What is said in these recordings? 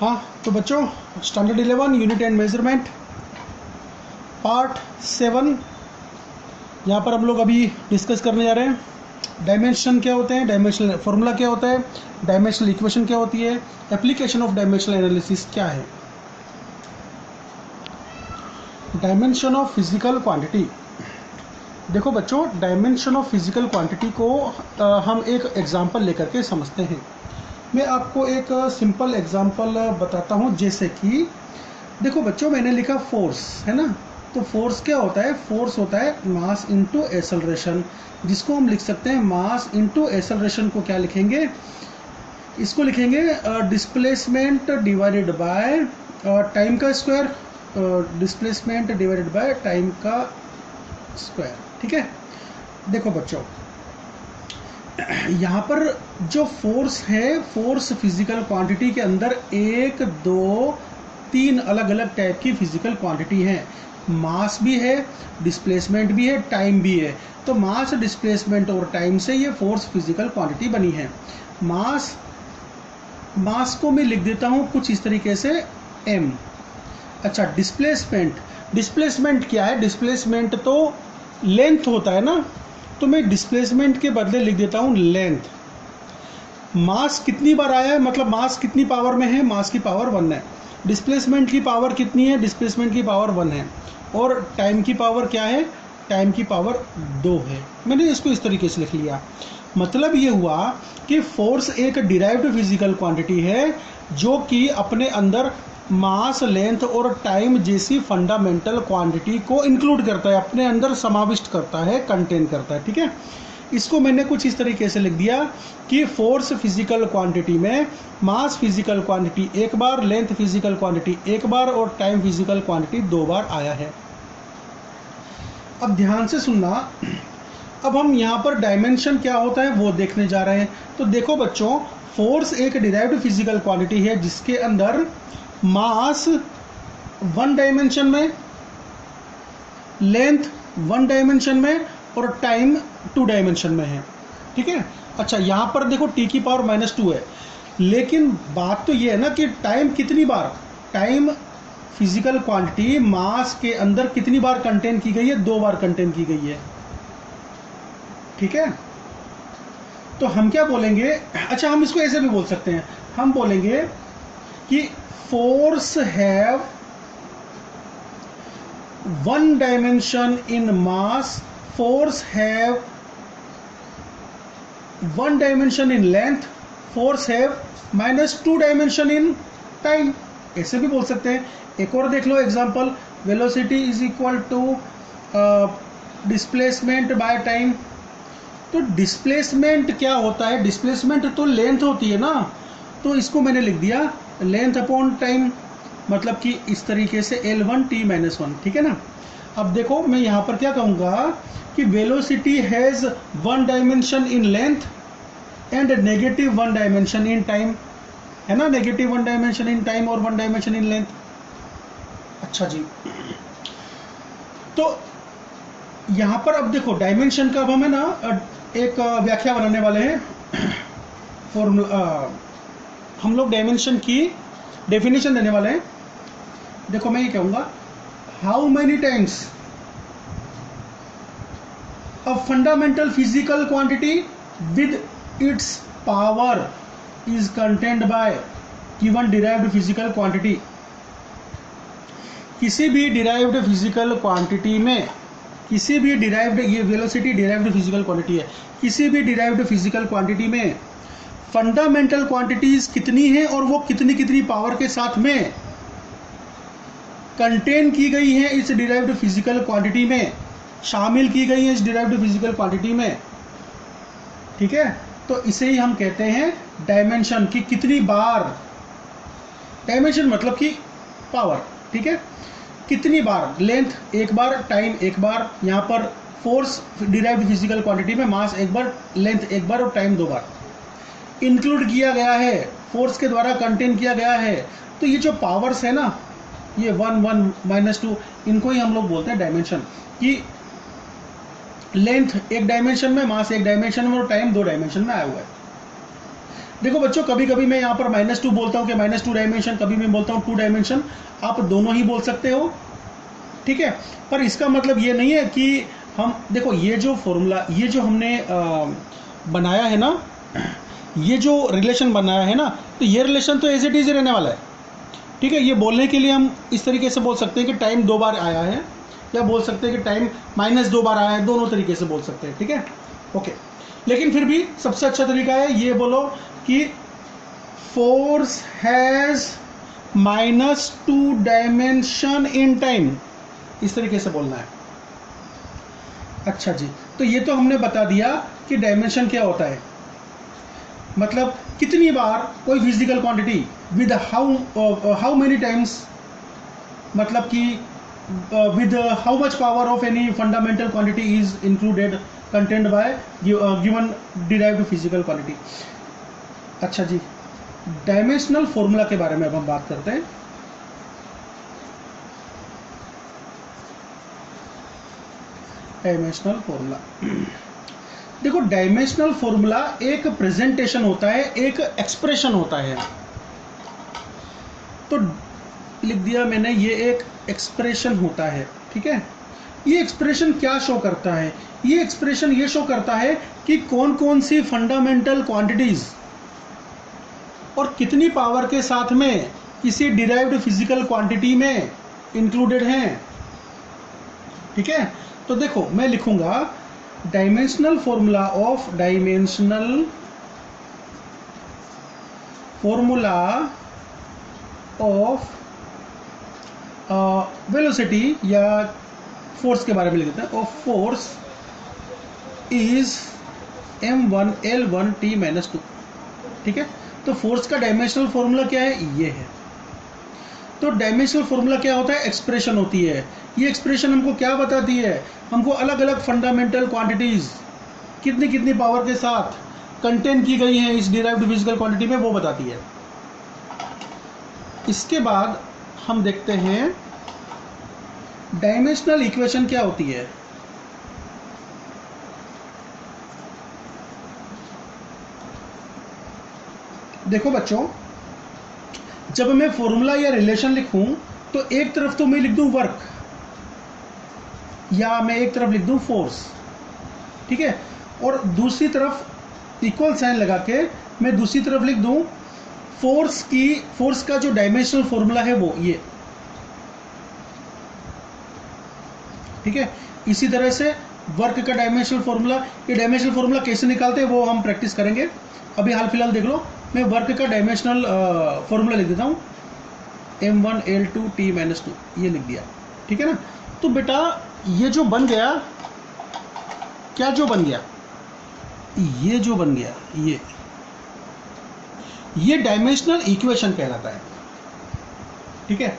हाँ तो बच्चों, standard 11 unit and measurement part 7 यहाँ पर हम लोग अभी डिस्कस करने जा रहे हैं। डायमेंशन क्या होते हैं, डायमेंशनल फार्मूला क्या होता है, डायमेंशनल इक्वेशन क्या होती है, एप्लीकेशन ऑफ डायमेंशनल एनालिसिस क्या है। Dimension of physical quantity. देखो बच्चों, डायमेंशन ऑफ फिजिकल क्वांटिटी को हम एक एग्जांपल लेकर के समझते हैं। मैं आपको एक सिंपल एग्जांपल बताता हूँ। जैसे कि देखो बच्चों, मैंने लिखा फोर्स, है ना। तो फोर्स क्या होता है? फोर्स होता है मास इनटू एक्सेलरेशन, जिसको हम लिख सकते हैं मास इनटू एक्सेलरेशन को क्या लिखेंगे? इसको लिखेंगे डिस्प्लेसमेंट डिवाइडेड बाय टाइम का square, displacement divided by time का स्क्वायर। ठीक है। देखो बच्चों, यहाँ पर जो फोर्स है, फोर्स फिजिकल क्वांटिटी के अंदर 1 2 3 अलग अलग टाइप की फिजिकल क्वांटिटी है। मास भी है, डिस्प्लेसमेंट भी है, टाइम भी है। तो मास, डिस्प्लेसमेंट और टाइम से ये फोर्स फिजिकल क्वांटिटी बनी है। मास को मैं लिख देता हूँ कुछ इस तरीके से m। अच्छा, डिस्प्लेसमेंट क्या है? डिस्प्लेसमेंट तो लेंथ होता है ना, तो मैं डिस्प्लेसमेंट के बदले लिख देता हूँ लेंथ। मास कितनी बार आया है, मतलब मास कितनी पावर में है? मास की पावर 1 है। डिस्प्लेसमेंट की पावर कितनी है? डिस्प्लेसमेंट की पावर 1 है। और टाइम की पावर क्या है? टाइम की पावर 2 है। मैंने इसको इस तरीके से लिख लिया। मतलब ये हुआ कि फोर्स एक डिराइव्ड फिजिकल क्वांटिटी है जो कि अपने अंदर मास, लेंथ और टाइम जैसी फंडामेंटल क्वांटिटी को इंक्लूड करता है, अपने अंदर समाविष्ट करता है, कंटेन करता है। ठीक है। इसको मैंने कुछ इस तरीके से लिख दिया कि फोर्स फिजिकल क्वांटिटी में मास फिजिकल क्वांटिटी 1 बार, लेंथ फिजिकल क्वांटिटी 1 बार और टाइम फिजिकल क्वांटिटी 2 बार आया है। अब ध्यान से सुनना, अब हम यहाँ पर डायमेंशन क्या होता है वो देखने जा रहे हैं। तो देखो बच्चों, फोर्स एक डिराइव्ड फिजिकल क्वांटिटी है जिसके अंदर मास 1 डायमेंशन में, लेंथ 1 डायमेंशन में और टाइम 2 डायमेंशन में है। ठीक है। अच्छा, यहाँ पर देखो t की पावर -2 है, लेकिन बात तो ये है ना कि टाइम कितनी बार, टाइम फिजिकल क्वांटिटी मास के अंदर कितनी बार कंटेन की गई है? 2 बार कंटेन की गई है। ठीक है। तो हम क्या बोलेंगे? अच्छा, हम इसको ऐसे भी बोल सकते हैं, हम बोलेंगे कि force have 1 dimension in mass, force have 1 dimension in length, force have -2 dimension in time. ऐसे भी बोल सकते हैं। एक और देख लो example, velocity is equal to displacement by time. तो डिस्प्लेसमेंट क्या होता है? डिस्प्लेसमेंट तो लेंथ होती है ना, तो इसको मैंने लिख दिया लेंथ अपॉन टाइम, मतलब कि इस तरीके से L1 T -1। ठीक है ना। अब देखो, मैं यहाँ पर क्या कहूँगा कि velocity has 1 dimension in length and -1 dimension in time, है ना। -1 डायमेंशन इन टाइम और 1 डायमेंशन इन लेंथ। अच्छा जी, तो यहाँ पर अब देखो डायमेंशन का अब हमें ना एक व्याख्या बनाने वाले हैं। फॉर्मूला, हम लोग डायमेंशन की डेफिनेशन देने वाले हैं। देखो मैं ये कहूँगा, how many times a fundamental physical quantity with its power is contained by given derived physical quantity। किसी भी डिराइव्ड फिजिकल क्वांटिटी में, किसी भी डिराइव्ड, ये वेलोसिटी डिराइव्ड फिजिकल क्वांटिटी है, किसी भी डिराइव्ड फिजिकल क्वांटिटी में फंडामेंटल क्वांटिटीज कितनी है और वो कितनी कितनी पावर के साथ में कंटेन की गई है इस डिराइव्ड फिजिकल क्वांटिटी में, शामिल की गई है इस डिराइव्ड फिजिकल क्वांटिटी में। ठीक है। तो इसे ही हम कहते हैं डायमेंशन, की कितनी बार, डायमेंशन मतलब कि पावर। ठीक है। कितनी बार, लेंथ 1 बार, टाइम 1 बार। यहाँ पर फोर्स डिराइव्ड फिजिकल क्वांटिटी में मास 1 बार, लेंथ 1 बार और टाइम 2 बार इंक्लूड किया गया है, फोर्स के द्वारा कंटेन किया गया है। तो ये जो पावर्स है ना, ये 1 1 -2, इनको ही हम लोग बोलते हैं डायमेंशन। कि लेंथ 1 डायमेंशन में, मास 1 डायमेंशन में और टाइम 2 डायमेंशन में आया हुआ है। देखो बच्चों, कभी कभी मैं यहाँ पर -2 बोलता हूँ कि -2 डायमेंशन, कभी मैं बोलता हूँ 2 डायमेंशन, आप दोनों ही बोल सकते हो, ठीक है। पर इसका मतलब ये नहीं है कि हम, देखो ये जो फॉर्मूला, ये जो हमने बनाया है ना, ये जो रिलेशन बनाया है ना, तो ये रिलेशन तो एज इट इज रहने वाला है, ठीक है। ये बोलने के लिए हम इस तरीके से बोल सकते हैं कि टाइम 2 बार आया है, या बोल सकते हैं कि टाइम -2 बार आया है, दोनों तरीके से बोल सकते हैं, ठीक है, ओके। लेकिन फिर भी सबसे अच्छा तरीका है ये बोलो कि force has -2 dimension in time, इस तरीके से बोलना है। अच्छा जी, तो ये तो हमने बता दिया कि डायमेंशन क्या होता है, मतलब कितनी बार कोई physical quantity with how many times, मतलब कि with how much power of any fundamental quantity is included contained by given derived physical quantity। अच्छा जी, डायमेंशनल फॉर्मूला के बारे में अब हम बात करते हैं। डायमेंशनल फॉर्मूला, देखो डायमेंशनल फॉर्मूला एक प्रेजेंटेशन होता है, एक एक्सप्रेशन होता है। तो लिख दिया मैंने, ये एक एक्सप्रेशन होता है, ठीक है। ये एक्सप्रेशन क्या शो करता है? ये एक्सप्रेशन ये शो करता है कि कौन कौन सी फंडामेंटल क्वांटिटीज और कितनी पावर के साथ में किसी डिराइव्ड फिजिकल क्वांटिटी में इंक्लूडेड हैं, ठीक है। तो देखो मैं लिखूंगा डायमेंशनल फॉर्मूला ऑफ वेलोसिटी या फोर्स के बारे में लिख देते हैं, ऑफ फोर्स इज m1l1t-2, ठीक है। तो फोर्स का डायमेंशनल फॉर्मूला क्या है? ये है। तो डायमेंशनल फॉर्मूला क्या होता है? एक्सप्रेशन होती है। ये एक्सप्रेशन हमको क्या बताती है? हमको अलग अलग फंडामेंटल क्वांटिटीज कितनी कितनी पावर के साथ कंटेन की गई हैं इस डिराइव्ड फिजिकल क्वांटिटी में, वो बताती है। इसके बाद हम देखते हैं डायमेंशनल इक्वेशन क्या होती है। देखो बच्चों, जब मैं फॉर्मूला या रिलेशन लिखूं तो एक तरफ तो मैं लिख दूं वर्क, या मैं एक तरफ लिख दूं फोर्स, ठीक है, और दूसरी तरफ इक्वल साइन लगा के मैं दूसरी तरफ लिख दूं फोर्स का जो डायमेंशनल फॉर्मूला है वो ये, ठीक है। इसी तरह से वर्क का डायमेंशनल फॉर्मूला, ये डायमेंशनल फॉर्मूला कैसे निकालते हैं वो हम प्रैक्टिस करेंगे। अभी हाल फिलहाल देख लो, मैं वर्क का डायमेंशनल फॉर्मूला लिख देता हूँ, m1l2t-2, ये लिख दिया, ठीक है ना। तो बेटा ये जो बन गया, क्या जो बन गया, ये जो बन गया, ये डायमेंशनल इक्वेशन कहलाता है, ठीक है।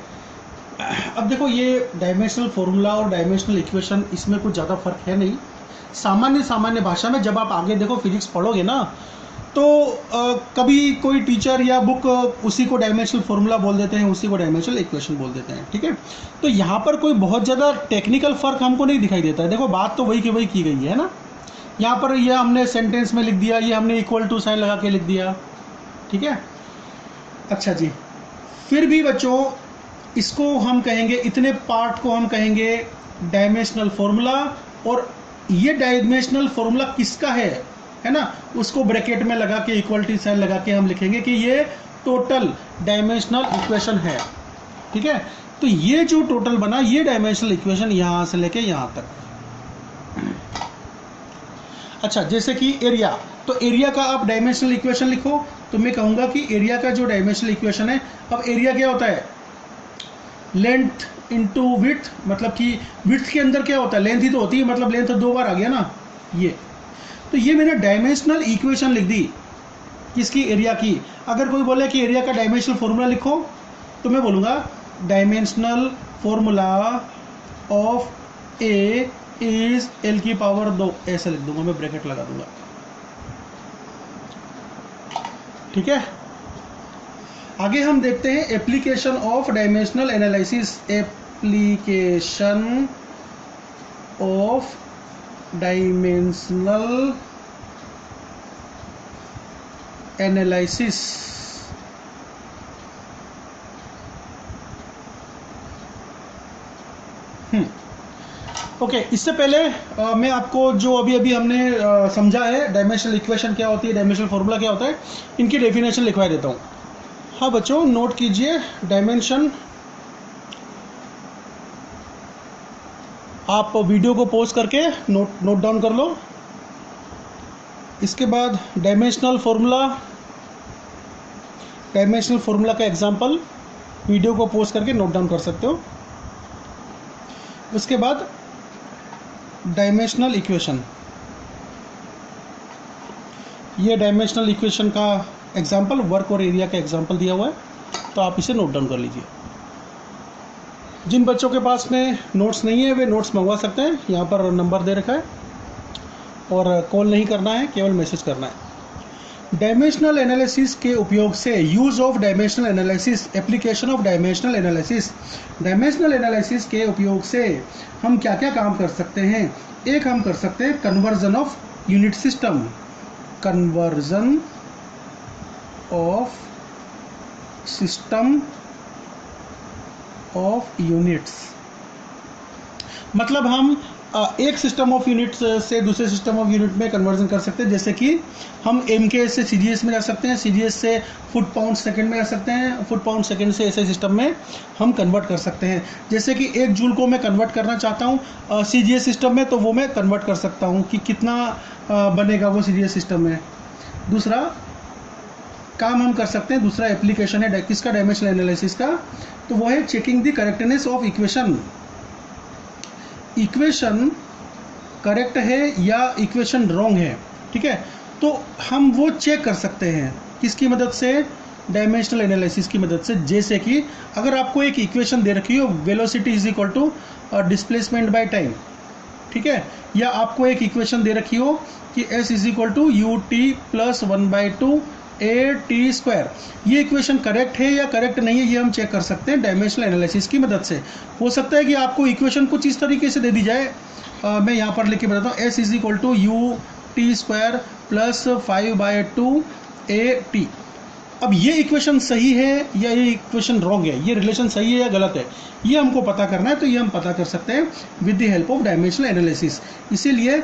अब देखो ये डायमेंशनल फॉर्मूला और डायमेंशनल इक्वेशन, इसमें कुछ ज़्यादा फर्क है नहीं। सामान्य भाषा में जब आप आगे देखो फिजिक्स पढ़ोगे ना, तो कभी कोई टीचर या बुक उसी को डायमेंशनल फॉर्मूला बोल देते हैं, उसी को डायमेंशनल इक्वेशन बोल देते हैं, ठीक है। तो यहाँ पर कोई बहुत ज़्यादा टेक्निकल फ़र्क हमको नहीं दिखाई देता है। देखो बात तो वही की वही की गई है ना। यहाँ पर ये हमने सेंटेंस में लिख दिया, ये हमने इक्वल टू साइन लगा के लिख दिया, ठीक है। अच्छा जी, फिर भी बच्चों इसको हम कहेंगे, इतने पार्ट को हम कहेंगे डायमेंशनल फॉर्मूला। और ये डायमेंशनल फॉर्मूला किसका है ना, उसको ब्रैकेट में लगा के इक्वलिटी साइन लगा के हम लिखेंगे कि ये टोटल डायमेंशनल इक्वेशन है, ठीक है। तो ये जो टोटल बना, ये डायमेंशनल इक्वेशन यहाँ से लेके यहाँ तक। अच्छा, जैसे कि एरिया, तो एरिया का आप डायमेंशनल इक्वेशन लिखो, तो मैं कहूँगा कि एरिया का जो डायमेंशनल इक्वेशन है, अब एरिया क्या होता है? लेंथ इंटू विड्थ, मतलब कि विड्थ के अंदर क्या होता है? लेंथ ही तो होती है, मतलब लेंथ 2 बार आ गया ना ये। तो ये मैंने डायमेंशनल इक्वेशन लिख दी किसकी? एरिया की। अगर कोई बोले कि एरिया का डायमेंशनल फॉर्मूला लिखो, तो मैं बोलूँगा dimensional formula of A is l की पावर 2, ऐसे लिख दूंगा, मैं ब्रैकेट लगा दूंगा, ठीक है। आगे हम देखते हैं application of dimensional analysis. Application of dimensional analysis. Okay, इससे पहले मैं आपको जो अभी अभी हमने समझा है डायमेंशनल इक्वेशन क्या होती है, डायमेंशनल फॉर्मूला क्या होता है, इनकी डेफिनेशन लिखवा देता हूँ। हाँ बच्चों, नोट कीजिए डायमेंशन। आप वीडियो को पॉज करके नोट डाउन कर लो। इसके बाद डायमेंशनल फॉर्मूला का एग्जांपल वीडियो को पॉज करके नोट डाउन कर सकते हो। उसके बाद डायमेंशनल इक्वेशन, ये डायमेंशनल इक्वेशन का एग्जांपल वर्क और एरिया का एग्जांपल दिया हुआ है, तो आप इसे नोट डाउन कर लीजिए। जिन बच्चों के पास में नोट्स नहीं है वे नोट्स मंगवा सकते हैं, यहाँ पर नंबर दे रखा है, और कॉल नहीं करना है, केवल मैसेज करना है। डायमेंशनल एनालिसिस के उपयोग से, use of dimensional analysis, application of dimensional analysis. Dimensional analysis के उपयोग से हम क्या क्या काम कर सकते हैं? एक, हम कर सकते हैं conversion of unit system, conversion of system of units. मतलब हम एक सिस्टम ऑफ यूनिट से दूसरे सिस्टम ऑफ यूनिट में कन्वर्जन कर सकते हैं, जैसे कि हम MK से CGS में जा सकते हैं, CGS से फुट पाउंड सेकंड में जा सकते हैं, फुट पाउंड सेकंड से ऐसे सिस्टम में हम कन्वर्ट कर सकते हैं। जैसे कि 1 जूल को मैं कन्वर्ट करना चाहता हूँ CGS सिस्टम में, तो वो मैं कन्वर्ट कर सकता हूँ कि कितना बनेगा वो CGS सिस्टम में। दूसरा काम हम कर सकते हैं, दूसरा एप्लीकेशन है किसका, डायमेंशनल एनालिसिस का, तो वो है checking the correctness of equation. Equation correct है या इक्वेशन रॉन्ग है, ठीक है, तो हम वो चेक कर सकते हैं किसकी मदद से, डायमेंशनल एनालिसिस की मदद से। जैसे कि अगर आपको एक इक्वेशन दे रखी हो, velocity is equal to displacement by time, ठीक है, या आपको एक इक्वेशन दे रखी हो कि S is equal to ut plus 1/2 AT², ये इक्वेशन करेक्ट है या करेक्ट नहीं है, ये हम चेक कर सकते हैं डायमेंशनल एनालिसिस की मदद से। हो सकता है कि आपको इक्वेशन कुछ इस तरीके से दे दी जाए, मैं यहाँ पर लिख के बताता हूँ, S is equal to ut² plus 5/2 AT। अब ये इक्वेशन सही है या ये इक्वेशन रॉन्ग है, ये रिलेशन सही है या गलत है, ये हमको पता करना है, तो ये हम पता कर सकते हैं with the help of dimensional analysis. इसीलिए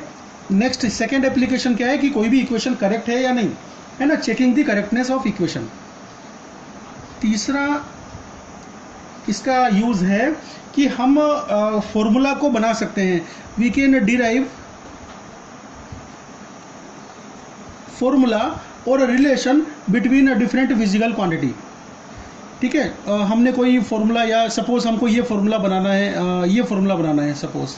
नेक्स्ट सेकेंड एप्लीकेशन क्या है कि कोई भी इक्वेशन करेक्ट है या नहीं, है ना, checking the correctness of equation. तीसरा इसका यूज है कि हम फॉर्मूला को बना सकते हैं, वी कैन डिराइव फॉर्मूला और relation between a different physical quantity. ठीक है, हमने कोई फॉर्मूला, या सपोज हमको ये फॉर्मूला बनाना है, ये फॉर्मूला बनाना है सपोज,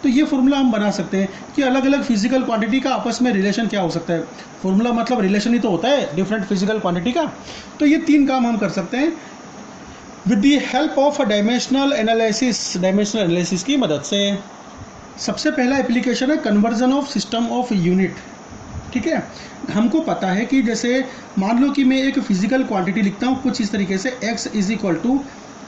तो ये फॉर्मूला हम बना सकते हैं कि अलग अलग फिजिकल क्वांटिटी का आपस में रिलेशन क्या हो सकता है। फॉर्मूला मतलब रिलेशन ही तो होता है डिफरेंट फिजिकल क्वांटिटी का। तो ये 3 काम हम कर सकते हैं with the help of dimensional analysis की मदद से। सबसे पहला एप्लीकेशन है conversion of system of unit. ठीक है, हमको पता है कि जैसे मान लो कि मैं एक फिजिकल क्वांटिटी लिखता हूँ कुछ इस तरीके से, x is equal to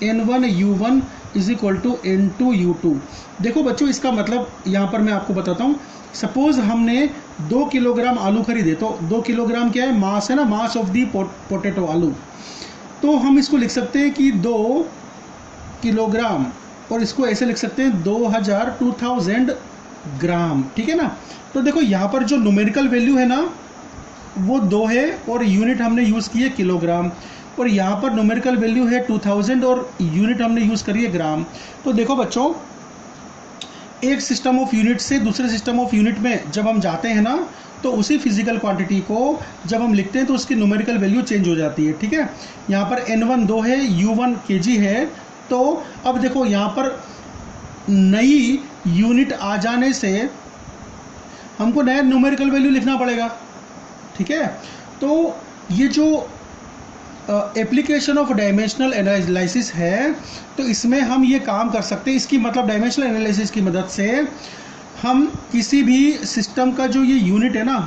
N1 U1 is equal to N2 U2। देखो बच्चों, इसका मतलब यहाँ पर मैं आपको बताता हूँ, सपोज हमने 2 किलोग्राम आलू खरीदे, तो 2 किलोग्राम क्या है, मास है ना, मास ऑफ दी पोटैटो, आलू। तो हम इसको लिख सकते हैं कि 2 किलोग्राम, और इसको ऐसे लिख सकते हैं 2000 ग्राम। ठीक है ना, तो देखो यहाँ पर जो न्यूमेरिकल वैल्यू है ना वो 2 है, और यूनिट हमने यूज़ की है किलोग्राम, और यहाँ पर न्यूमेरिकल वैल्यू है 2000 और यूनिट हमने यूज़ करी है ग्राम। तो देखो बच्चों, एक सिस्टम ऑफ यूनिट से दूसरे सिस्टम ऑफ यूनिट में जब हम जाते हैं ना, तो उसी फिजिकल क्वांटिटी को जब हम लिखते हैं तो उसकी न्यूमेरिकल वैल्यू चेंज हो जाती है। ठीक है, यहाँ पर N1 2 है, U1 kg है, तो अब देखो यहाँ पर नई यूनिट आ जाने से हमको नया न्यूमेरिकल वैल्यू लिखना पड़ेगा। ठीक है, तो ये जो एप्लीकेशन ऑफ डायमेंशनल एनालिसिस है, तो इसमें हम ये काम कर सकते हैं, इसकी मतलब डायमेंशनल एनालिसिस की मदद से हम किसी भी सिस्टम का जो ये यूनिट है ना,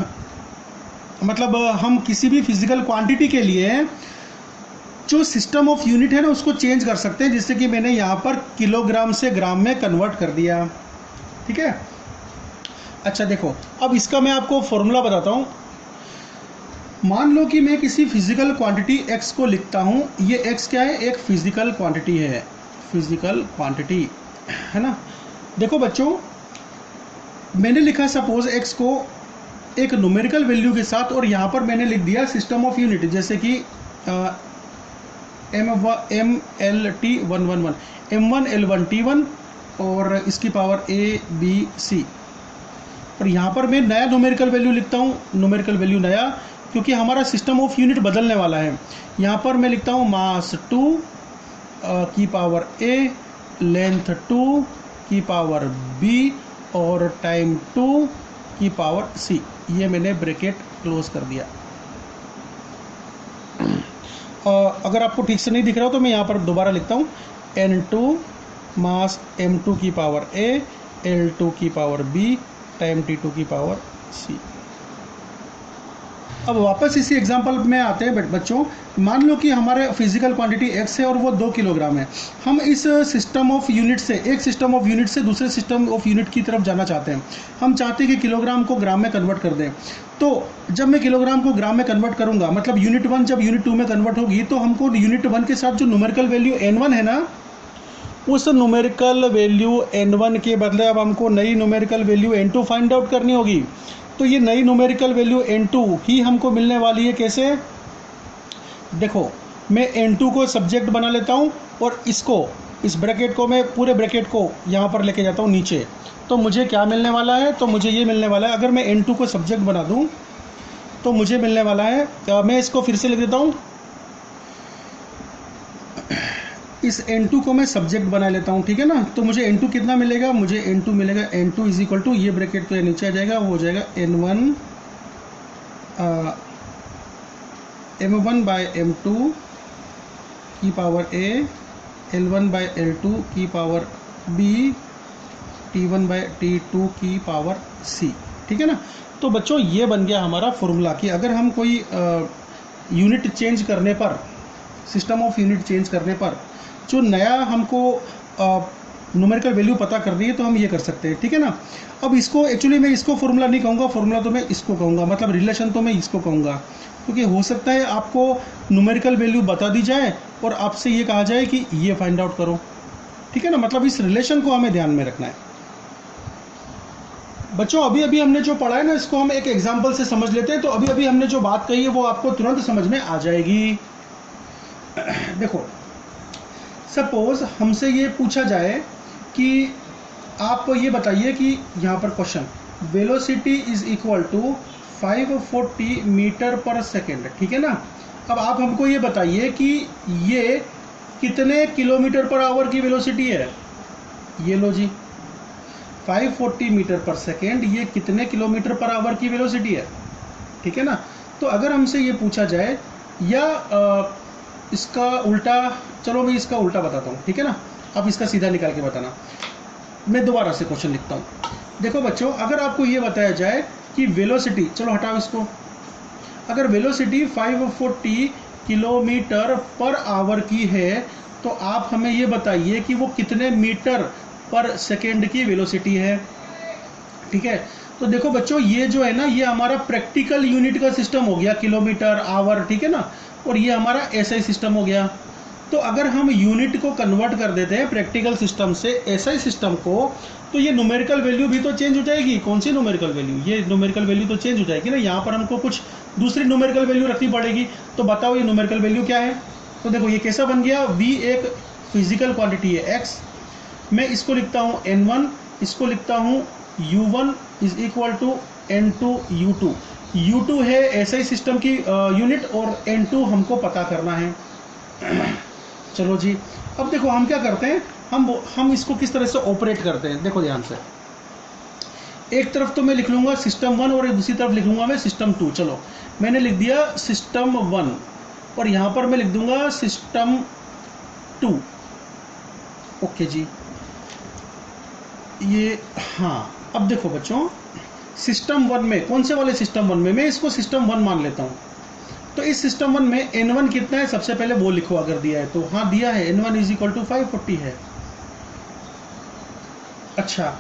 मतलब हम किसी भी फिजिकल क्वांटिटी के लिए जो सिस्टम ऑफ यूनिट है ना उसको चेंज कर सकते हैं, जिससे कि मैंने यहाँ पर किलोग्राम से ग्राम में कन्वर्ट कर दिया। ठीक है, अच्छा देखो, अब इसका मैं आपको फॉर्मूला बताता हूँ। मान लो कि मैं किसी फिजिकल क्वांटिटी x को लिखता हूँ, ये x क्या है, एक फिजिकल क्वांटिटी है, फिजिकल क्वांटिटी है ना। देखो बच्चों, मैंने लिखा सपोज x को एक न्यूमेरिकल वैल्यू के साथ, और यहाँ पर मैंने लिख दिया सिस्टम ऑफ यूनिट, जैसे कि M1L1T111 M1L1T1 और इसकी पावर ABC। और यहाँ पर मैं नया न्यूमेरिकल वैल्यू लिखता हूँ, न्यूमेरिकल वैल्यू नया, क्योंकि हमारा सिस्टम ऑफ यूनिट बदलने वाला है। यहाँ पर मैं लिखता हूँ मास 2 की पावर A, लेंथ 2 की पावर B और टाइम 2 की पावर C। ये मैंने ब्रैकेट क्लोज कर दिया। अगर आपको ठीक से नहीं दिख रहा हो तो मैं यहाँ पर दोबारा लिखता हूँ N2 मास M2 की पावर A, L2 की पावर B, टाइम T2 की पावर C। अब वापस इसी एग्जांपल में आते हैं बच्चों। मान लो कि हमारे फिजिकल क्वांटिटी x है और वो 2 किलोग्राम है। हम इस सिस्टम ऑफ यूनिट से, एक सिस्टम ऑफ यूनिट से दूसरे सिस्टम ऑफ यूनिट की तरफ जाना चाहते हैं। हम चाहते हैं कि किलोग्राम को ग्राम में कन्वर्ट कर दें। तो जब मैं किलोग्राम को ग्राम में कन्वर्ट करूंगा, मतलब यूनिट 1 जब यूनिट 2 में कन्वर्ट होगी, तो हमको यूनिट 1 के साथ जो न्यूमेरिकल वैल्यू n1 है ना, उस न्यूमेरिकल वैल्यू n1 के बदले अब हमको नई numerical value n2 find out करनी होगी। तो ये नई न्यूमेरिकल वैल्यू n2 ही हमको मिलने वाली है। कैसे? देखो, मैं n2 को सब्जेक्ट बना लेता हूँ और इसको, इस ब्रैकेट को, मैं पूरे ब्रैकेट को यहाँ पर लेके जाता हूँ नीचे। तो मुझे क्या मिलने वाला है? तो मुझे ये मिलने वाला है, अगर मैं n2 को सब्जेक्ट बना दूँ तो मुझे मिलने वाला है, मैं इसको फिर से लिख देता हूँ, इस n2 को मैं सब्जेक्ट बना लेता हूँ, ठीक है ना। तो मुझे n2 कितना मिलेगा? मुझे n2 मिलेगा, n2 इज इक्वल टू, ये ब्रैकेट तो नीचे आ जाएगा, वो हो जाएगा n1 m1 बाय m2 की power a, l1 bye l2 की power b, t1 bye t2 की पावर c, ठीक है ना। तो बच्चों, ये बन गया हमारा फॉर्मूला कि अगर हम कोई यूनिट चेंज करने पर, सिस्टम ऑफ यूनिट चेंज करने पर जो नया हमको न्यूमेरिकल वैल्यू पता करनी है, तो हम ये कर सकते हैं, ठीक है ना। अब इसको एक्चुअली मैं इसको फॉर्मूला नहीं कहूँगा, फॉर्मूला तो मैं इसको कहूँगा, मतलब रिलेशन तो मैं इसको कहूँगा, क्योंकि हो सकता है आपको न्यूमेरिकल वैल्यू बता दी जाए और आपसे ये कहा जाए कि ये फाइंड आउट करो, ठीक है ना। मतलब इस रिलेशन को हमें ध्यान में रखना है। बच्चों, अभी अभी हमने जो पढ़ा है ना, इसको हम एक एग्जाम्पल से समझ लेते हैं। तो अभी अभी हमने जो बात कही है वो आपको तुरंत समझ में आ जाएगी। देखो, सपोज हमसे ये पूछा जाए कि आप ये बताइए कि यहाँ पर question, velocity is equal to 540 metre per second, ठीक है ना। अब आप हमको ये बताइए कि ये कितने किलोमीटर पर आवर की वेलोसिटी है। ये लो जी, 540 मीटर पर सेकेंड, ये कितने किलोमीटर पर आवर की वेलोसिटी है, ठीक है ना। तो अगर हमसे ये पूछा जाए, या इसका उल्टा, चलो मैं इसका उल्टा बताता हूँ, ठीक है ना। आप इसका सीधा निकाल के बताना। मैं दोबारा से क्वेश्चन लिखता हूँ। देखो बच्चों, अगर आपको ये बताया जाए कि वेलोसिटी, चलो हटाओ इसको, अगर वेलोसिटी 540 किलोमीटर पर आवर की है, तो आप हमें ये बताइए कि वो कितने मीटर पर सेकेंड की वेलोसिटी है, ठीक है। तो देखो बच्चों, ये जो है ना, ये हमारा प्रैक्टिकल यूनिट का सिस्टम हो गया, किलोमीटर आवर, ठीक है ना। और ये हमारा एसआई सिस्टम हो गया। तो अगर हम यूनिट को कन्वर्ट कर देते हैं प्रैक्टिकल सिस्टम से एसआई सिस्टम को, तो ये न्यूमेरिकल वैल्यू भी तो चेंज हो जाएगी। कौन सी न्यूमेरिकल वैल्यू? ये न्यूमेरिकल वैल्यू तो चेंज हो जाएगी ना। यहाँ पर हमको कुछ दूसरी न्यूमेरिकल वैल्यू रखनी पड़ेगी। तो बताओ ये न्यूमेरिकल वैल्यू क्या है? तो देखो, ये कैसा बन गया, v एक फिजिकल क्वांटिटी है x, मैं इसको लिखता हूँ n1, इसको लिखता हूँ u1 is equal to n2 u2। u2 है एसआई सिस्टम की यूनिट और n2 हमको पता करना है। चलो जी, अब देखो हम क्या करते हैं, हम इसको किस तरह से ऑपरेट करते हैं। देखो ध्यान से, एक तरफ तो मैं लिख लूंगा सिस्टम 1 और दूसरी तरफ लिख लूंगा मैं सिस्टम 2। चलो, मैंने लिख दिया सिस्टम 1 और यहाँ पर मैं लिख दूंगा सिस्टम 2। ओके जी, ये हाँ। अब देखो बच्चों, सिस्टम 1 में, कौन से वाले सिस्टम 1 में, मैं इसको सिस्टम 1 मान लेता हूँ। तो इस सिस्टम 1 में n1 कितना है, सबसे पहले वो लिखो अगर दिया है तो। हाँ दिया है, n1 इज इक्वल टू 540 है। अच्छा,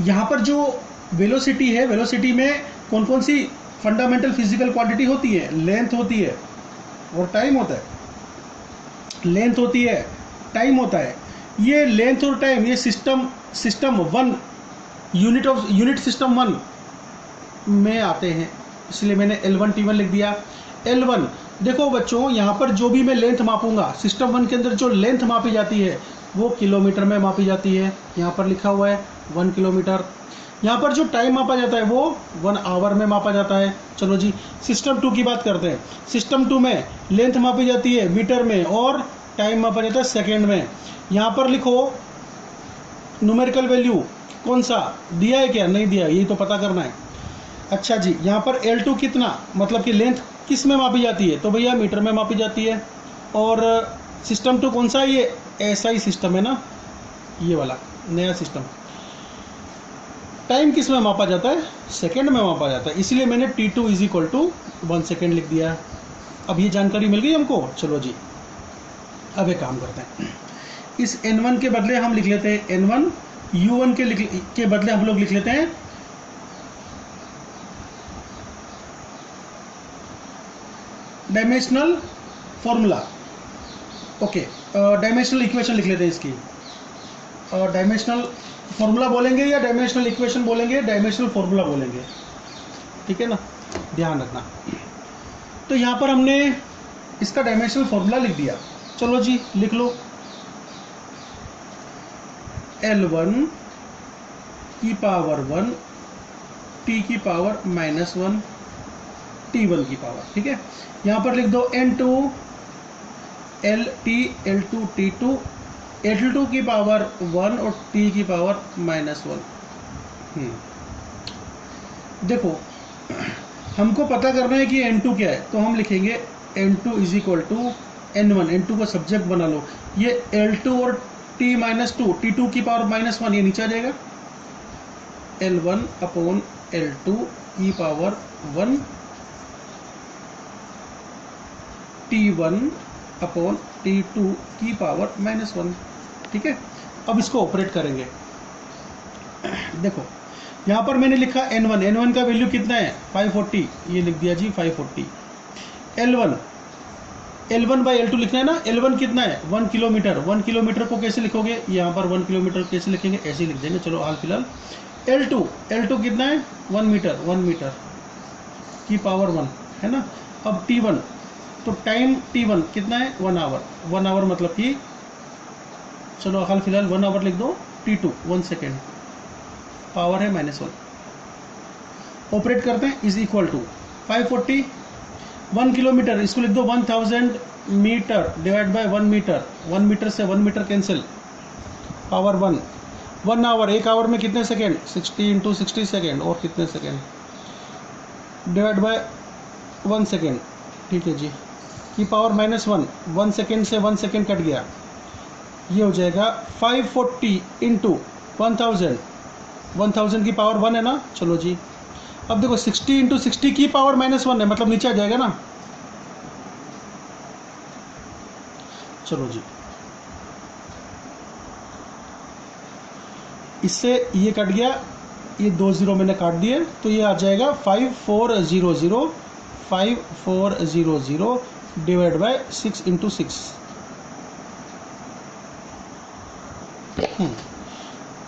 यहाँ पर जो वेलोसिटी है, वेलोसिटी में कौन कौन सी फंडामेंटल फिजिकल क्वांटिटी होती है, लेंथ होती है और टाइम होता है। लेंथ होती है, टाइम होता है। ये लेंथ और टाइम ये system one unit system one में आते हैं, इसलिए मैंने L1 T1 लिख दिया। L1 देखो बच्चों, यहाँ पर जो भी मैं लेंथ मापूंगा, सिस्टम वन के अंदर जो लेंथ मापी जाती है वो किलोमीटर में मापी जाती है, यहाँ पर लिखा हुआ है 1 किलोमीटर। यहाँ पर जो टाइम मापा जाता है वो 1 आवर में मापा जाता है। चलो जी, सिस्टम 2 की बात करते हैं। सिस्टम 2 में लेंथ मापी जाती है मीटर में और टाइम मापा जाता है सेकेंड में। यहाँ पर लिखो न्यूमेरिकल वैल्यू कौन सा दिया है, क्या नहीं दिया, यही तो पता करना है। अच्छा जी, यहाँ पर L2 कितना, मतलब कि लेंथ किस में मापी जाती है, तो भैया मीटर में मापी जाती है। और सिस्टम 2 कौन सा है, ये SI सिस्टम है ना, ये वाला नया सिस्टम। टाइम किस में मापा जाता है, सेकंड में मापा जाता है, इसलिए मैंने T2 = 1 सेकेंड लिख दिया। अब ये जानकारी मिल गई हमको। चलो जी, अब एक काम करते हैं, इस N1 के बदले हम लिख लेते हैं N1, U1 के बदले हम लोग लिख लेते हैं dimensional formula. Okay, dimensional equation लिख लेते हैं इसकी। डायमेंशनल फॉर्मूला बोलेंगे या डायमेंशनल इक्वेशन बोलेंगे, डायमेंशनल फॉर्मूला बोलेंगे, ठीक है ना, ध्यान रखना। तो यहाँ पर हमने इसका डायमेंशनल फॉर्मूला लिख दिया। चलो जी, लिख लो L1 की पावर 1 T की पावर -1 T1 की पावर, ठीक है। यहाँ पर लिख दो N2 LT L2 T2 L2 की पावर 1 और T की पावर -1। देखो, हमको पता करना है कि N2 क्या है, तो हम लिखेंगे N2 = N1। N2 को सब्जेक्ट बना लो, ये L2 और T-2 T2 की पावर -1 ये नीचे आ जाएगा। L1/L2 की पावर 1 T1/T2 की पावर -1, ठीक है। अब इसको ऑपरेट करेंगे। देखो, यहाँ पर मैंने लिखा N1 का वैल्यू कितना है 540, ये लिख दिया जी 540। L1/L2 लिखना है ना, L1 कितना है 1 किलोमीटर। 1 किलोमीटर को कैसे लिखोगे, यहाँ पर 1 किलोमीटर कैसे लिखेंगे, ऐसे लिख देंगे। चलो हाल फिलहाल L2 कितना है 1 मीटर, 1 मीटर की पावर 1 है ना। अब T1, तो टाइम T1 कितना है 1 आवर। 1 आवर मतलब कि चलो हाल फिलहाल 1 आवर लिख दो। T2 1 सेकेंड, पावर है -1। ऑपरेट करते हैं, = 540 1 किलोमीटर, इसको लिख दो 1000 metre divide by 1 metre. 1 metre से 1 metre cancel, power 1। 1 hour, 1 hour में कितने सेकेंड, 60 × 60 सेकेंड, और कितने सेकेंड डिवाइड बाय 1 सेकेंड, ठीक है जी, की पावर -1। 1 सेकेंड से 1 सेकेंड कट गया, ये हो जाएगा 540 × 1000। 1000 की पावर 1 है ना। चलो जी, अब देखो 60 × 60 की पावर -1 है, मतलब नीचे आ जाएगा ना। चलो जी, इससे ये कट गया, ये 2 0 मैंने काट दिए, तो ये आ जाएगा 5400 डिवाइड बाय 6 × 6।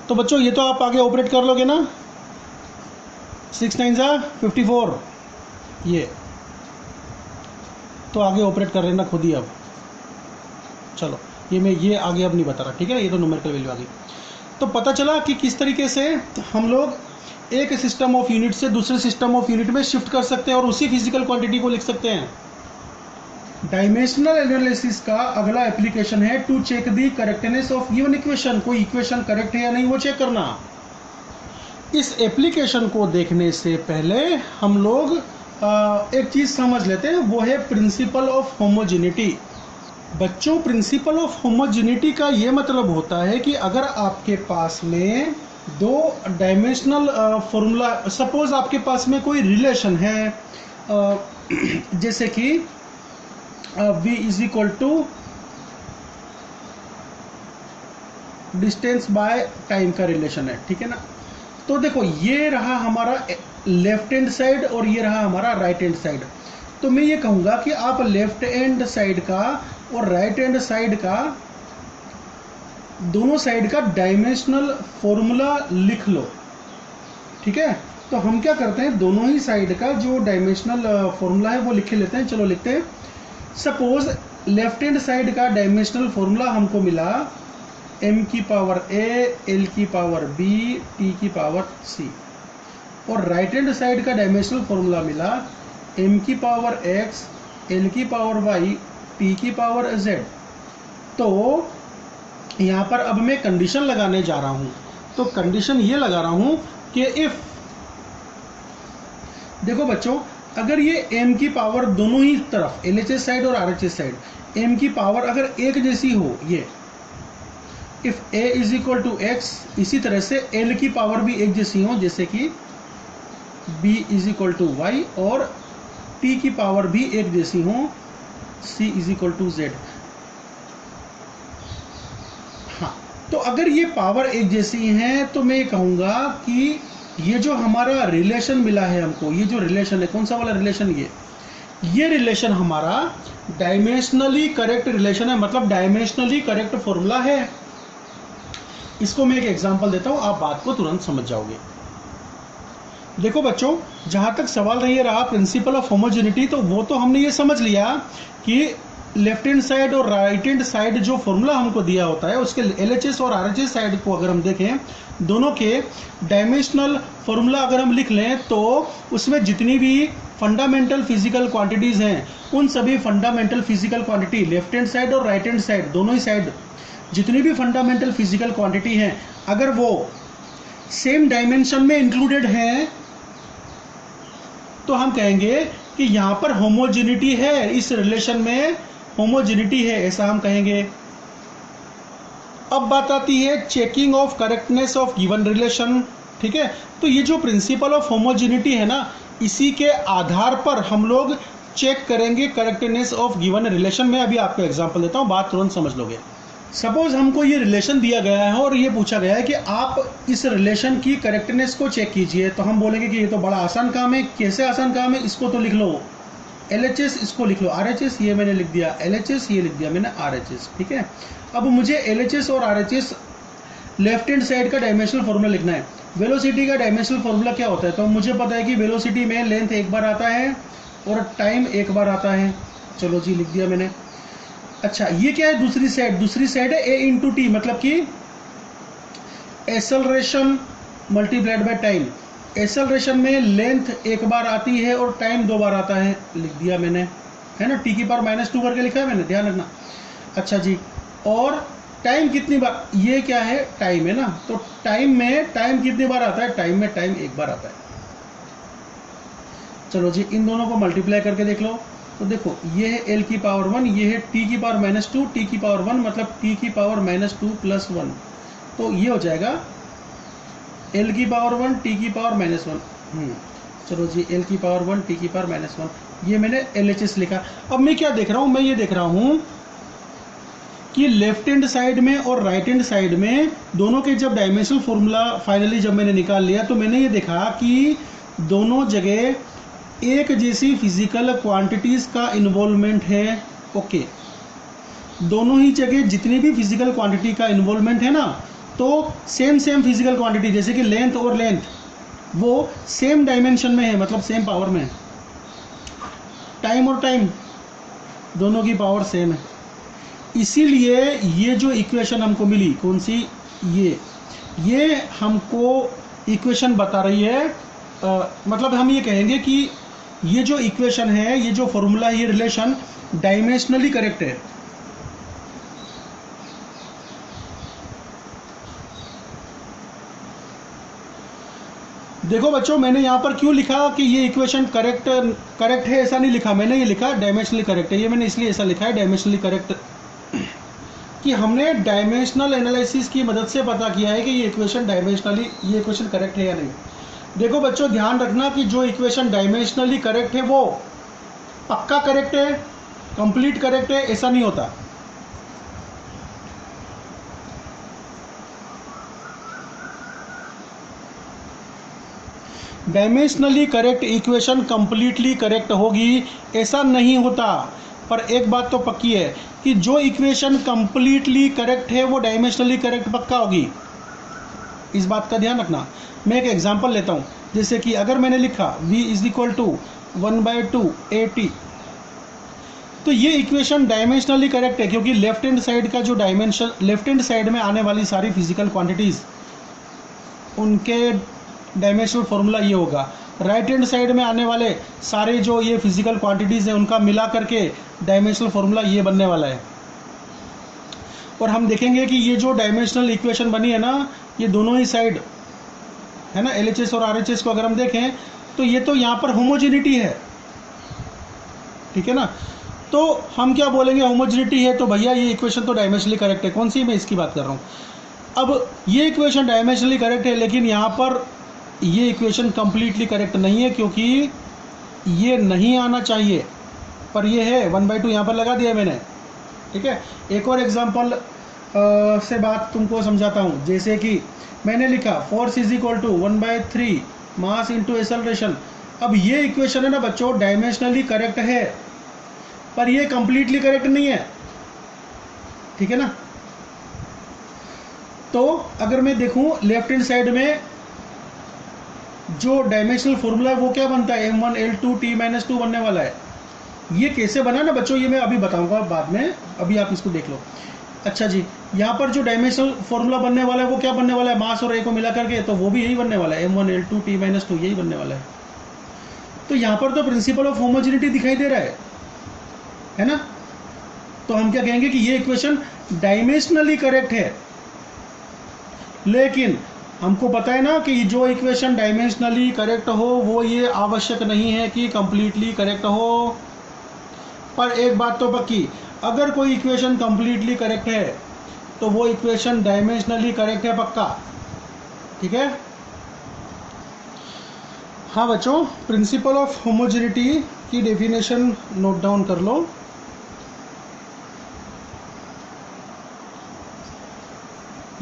तो बच्चों ये तो आप आगे ऑपरेट कर लोगे ना, 6 9 54, ये तो आगे ऑपरेट कर लेना खुद ही। अब चलो, ये आगे अब नहीं बता रहा, ठीक है, ये तो न्यूमेरिकल वैल्यू आ गई। तो पता चला कि किस तरीके से हम लोग एक सिस्टम ऑफ यूनिट से दूसरे सिस्टम ऑफ यूनिट में शिफ्ट कर सकते हैं और उसी फिजिकल क्वांटिटी को लिख सकते हैं। डायमेंशनल एनालिसिस का अगला एप्लीकेशन है to check the correctness of given equation. कोई इक्वेशन करेक्ट है या नहीं वो चेक करना। इस एप्लीकेशन को देखने से पहले हम लोग एक चीज़ समझ लेते हैं, वो है प्रिंसिपल ऑफ होमोजेनिटी। बच्चों, प्रिंसिपल ऑफ होमोजेनिटी का ये मतलब होता है कि अगर आपके पास में 2 डायमेंशनल फॉर्मूला, सपोज आपके पास में कोई रिलेशन है, जैसे कि V = डिस्टेंस बाय टाइम का रिलेशन है, ठीक है ना। तो देखो, ये रहा हमारा लेफ्ट हैंड साइड और ये रहा हमारा राइट हैंड साइड। तो मैं ये कहूँगा कि आप लेफ्ट हैंड साइड का और राइट हैंड साइड का दोनों साइड का डायमेंशनल फॉर्मूला लिख लो, ठीक है। तो हम क्या करते हैं, दोनों ही साइड का जो डायमेंशनल फॉर्मूला है वो लिख लेते हैं। चलो लिखते हैं। सपोज लेफ्ट हैंड साइड का डायमेंशनल फॉर्मूला हमको मिला m की पावर a, l की पावर b, t की पावर c, और राइट हैंड साइड का डायमेंशनल फॉर्मूला मिला m की पावर x, l की पावर y, t की पावर z। तो यहाँ पर अब मैं कंडीशन लगाने जा रहा हूँ। तो कंडीशन ये लगा रहा हूँ कि इफ, देखो बच्चों, अगर ये m की पावर दोनों ही तरफ LHS साइड और RHS साइड m की पावर अगर एक जैसी हो, ये if a is equal to x, इसी तरह से l की पावर भी एक जैसी हो, जैसे कि b is equal to y, और t की पावर भी एक जैसी हो, c is equal to z। हाँ, तो अगर ये पावर एक जैसी हैं तो मैं कहूँगा कि ये जो हमारा रिलेशन मिला है हमको, ये जो रिलेशन है, कौन सा वाला रिलेशन, ये रिलेशन हमारा डायमेंशनली करेक्ट रिलेशन है, मतलब डायमेंशनली करेक्ट फॉर्मूला है। इसको मैं एक एग्जांपल देता हूं, आप बात को तुरंत समझ जाओगे। देखो बच्चों, जहां तक सवाल रही रहा प्रिंसिपल ऑफ होमोजेनिटी, तो वो तो हमने ये समझ लिया कि लेफ्ट हैंड साइड और राइट हैंड साइड जो फॉर्मूला हमको दिया होता है, उसके LHS और RHS साइड को अगर हम देखें, दोनों के डायमेंशनल फॉर्मूला अगर हम लिख लें, तो उसमें जितनी भी फंडामेंटल फिजिकल क्वांटिटीज हैं, उन सभी fundamental physical quantity left hand side और राइट हैंड साइड, दोनों ही साइड जितनी भी फंडामेंटल फिजिकल क्वांटिटी हैं, अगर वो सेम डायमेंशन में इंक्लूडेड हैं, तो हम कहेंगे कि यहां पर होमोजेनिटी है, इस रिलेशन में होमोजेनिटी है, ऐसा हम कहेंगे। अब बात आती है checking of correctness of given relation, ठीक है। तो ये जो प्रिंसिपल ऑफ होमोजेनिटी है ना, इसी के आधार पर हम लोग चेक करेंगे करेक्टनेस ऑफ गिवन रिलेशन में। अभी आपको एग्जांपल देता हूं, बात तुरंत समझ लोगे। सपोज हमको ये रिलेशन दिया गया है और ये पूछा गया है कि आप इस रिलेशन की करेक्टनेस को चेक कीजिए, तो हम बोलेंगे कि ये तो बड़ा आसान काम है। कैसे आसान काम है, इसको तो लिख लो LHS, इसको लिख लो RHS, ये मैंने लिख दिया LHS, ये लिख दिया मैंने RHS, ठीक है। अब मुझे LHS और RHS लेफ्ट हैंड साइड का डायमेंशनल फॉर्मूला लिखना है। वेलोसिटी का डायमेंशनल फॉर्मूला क्या होता है, तो मुझे पता है कि वेलोसिटी में लेंथ एक बार आता है और टाइम एक बार आता है। चलो जी, लिख दिया मैंने। अच्छा, ये क्या है, दूसरी साइड है a इंटू टी, मतलब कि acceleration multiplied by time. Acceleration में लेंथ एक बार आती है और टाइम दो बार आता है, लिख दिया मैंने, है ना। t की पावर -2 करके लिखा है मैंने, ध्यान रखना। अच्छा जी, और टाइम कितनी बार, ये क्या है, टाइम है ना। तो टाइम में टाइम कितनी बार आता है, टाइम में टाइम एक बार आता है। चलो जी, इन दोनों को मल्टीप्लाई करके देख लो। तो देखो, ये है l की पावर 1, ये है t की पावर -2, t की पावर 1, मतलब t की पावर -2 + 1, तो ये हो जाएगा l की पावर 1 t की पावर -1। चलो जी, l की पावर 1 t की पावर -1, ये मैंने LHS लिखा। अब मैं क्या देख रहा हूँ, मैं ये देख रहा हूँ कि लेफ्ट हैंड साइड में और राइट हैंड साइड में दोनों के जब डायमेंशनल फॉर्मूला फाइनली जब मैंने निकाल लिया, तो मैंने ये देखा कि दोनों जगह एक जैसी फिजिकल क्वांटिटीज का इन्वॉल्वमेंट है। ओके, दोनों ही जगह जितनी भी फिजिकल क्वांटिटी का इन्वॉल्वमेंट है ना, तो सेम फिजिकल क्वांटिटी, जैसे कि लेंथ और लेंथ, वो सेम डायमेंशन में है, मतलब सेम पावर में है। टाइम और टाइम दोनों की पावर सेम है। इसीलिए ये जो इक्वेशन हमको मिली, कौन सी, ये हमको इक्वेशन बता रही है, मतलब हम ये कहेंगे कि ये जो इक्वेशन है, ये जो फॉर्मूला है, ये रिलेशन डायमेंशनली करेक्ट है। देखो बच्चों, मैंने यहाँ पर क्यों लिखा कि ये इक्वेशन करेक्ट है, ऐसा नहीं लिखा मैंने, ये लिखा डायमेंशनली करेक्ट है। ये मैंने इसलिए ऐसा लिखा है डायमेंशनली करेक्ट, कि हमने डायमेंशनल एनालिसिस की मदद से पता किया है कि ये इक्वेशन डायमेंशनली, ये इक्वेशन करेक्ट है या नहीं। देखो बच्चों, ध्यान रखना कि जो इक्वेशन डायमेंशनली करेक्ट है वो पक्का करेक्ट है, कंप्लीट करेक्ट है, ऐसा नहीं होता। Dimensionally correct equation completely correct होगी ऐसा नहीं होता, पर एक बात तो पक्की है कि जो इक्वेशन कंप्लीटली करेक्ट है वो डायमेंशनली करेक्ट पक्का होगी, इस बात का ध्यान रखना। मैं एक एग्जांपल लेता हूँ, जैसे कि अगर मैंने लिखा v is equal to 1/2 AT, तो ये इक्वेशन डायमेंशनली करेक्ट है क्योंकि लेफ्ट हैंड साइड का जो डायमेंशन, लेफ्ट हैंड साइड में आने वाली सारी फिजिकल क्वांटिटीज़ उनके डायमेंशनल फॉर्मूला ये होगा, राइट हैंड साइड में आने वाले सारे जो ये फिजिकल क्वांटिटीज़ हैं उनका मिला करके डायमेंशनल फॉर्मूला ये बनने वाला है। और हम देखेंगे कि ये जो डायमेंशनल इक्वेशन बनी है ना, ये दोनों ही साइड है ना, LHS और RHS को अगर हम देखें तो ये तो यहाँ पर होमोजेनिटी है, ठीक है ना। तो हम क्या बोलेंगे, होमोजेनिटी है तो भैया ये इक्वेशन तो डायमेंशनली करेक्ट है। कौन सी, मैं इसकी बात कर रहा हूँ। अब ये इक्वेशन डायमेंशनली करेक्ट है, लेकिन यहाँ पर ये इक्वेशन कंप्लीटली करेक्ट नहीं है क्योंकि ये नहीं आना चाहिए, पर ये है 1/2 यहाँ पर लगा दिया मैंने, ठीक है। एक और एग्जांपल से बात तुमको समझाता हूँ, जैसे कि मैंने लिखा force is equal to 1/3 mass into acceleration. अब ये इक्वेशन है ना बच्चों, डायमेंशनली करेक्ट है पर ये कंप्लीटली करेक्ट नहीं है, ठीक है ना। तो अगर मैं देखूं लेफ्ट हैंड साइड में जो डायमेंशनल फॉर्मूला है वो क्या बनता है, m1 L2 T-2 बनने वाला है। ये कैसे बना ना बच्चों, ये मैं अभी बताऊंगा बाद में, अभी आप इसको देख लो। अच्छा जी, यहाँ पर जो डायमेंशनल फॉर्मूला बनने वाला है वो क्या बनने वाला है, मास और ए को मिला करके, तो वो भी यही बनने वाला है, m1 L2 T-2 यही बनने वाला है। तो यहाँ पर तो प्रिंसिपल ऑफ होमोजेनिटी दिखाई दे रहा है ना। तो हम क्या कहेंगे कि ये इक्वेशन डायमेंशनली करेक्ट है, लेकिन हमको पता है ना कि जो इक्वेशन डायमेंशनली करेक्ट हो वो ये आवश्यक नहीं है कि कंप्लीटली करेक्ट हो। पर एक बात तो पक्की, अगर कोई इक्वेशन कंप्लीटली करेक्ट है तो वो इक्वेशन डायमेंशनली करेक्ट है पक्का, ठीक है। हाँ बच्चों, प्रिंसिपल ऑफ होमोजेनिटी की डेफिनेशन नोट डाउन कर लो।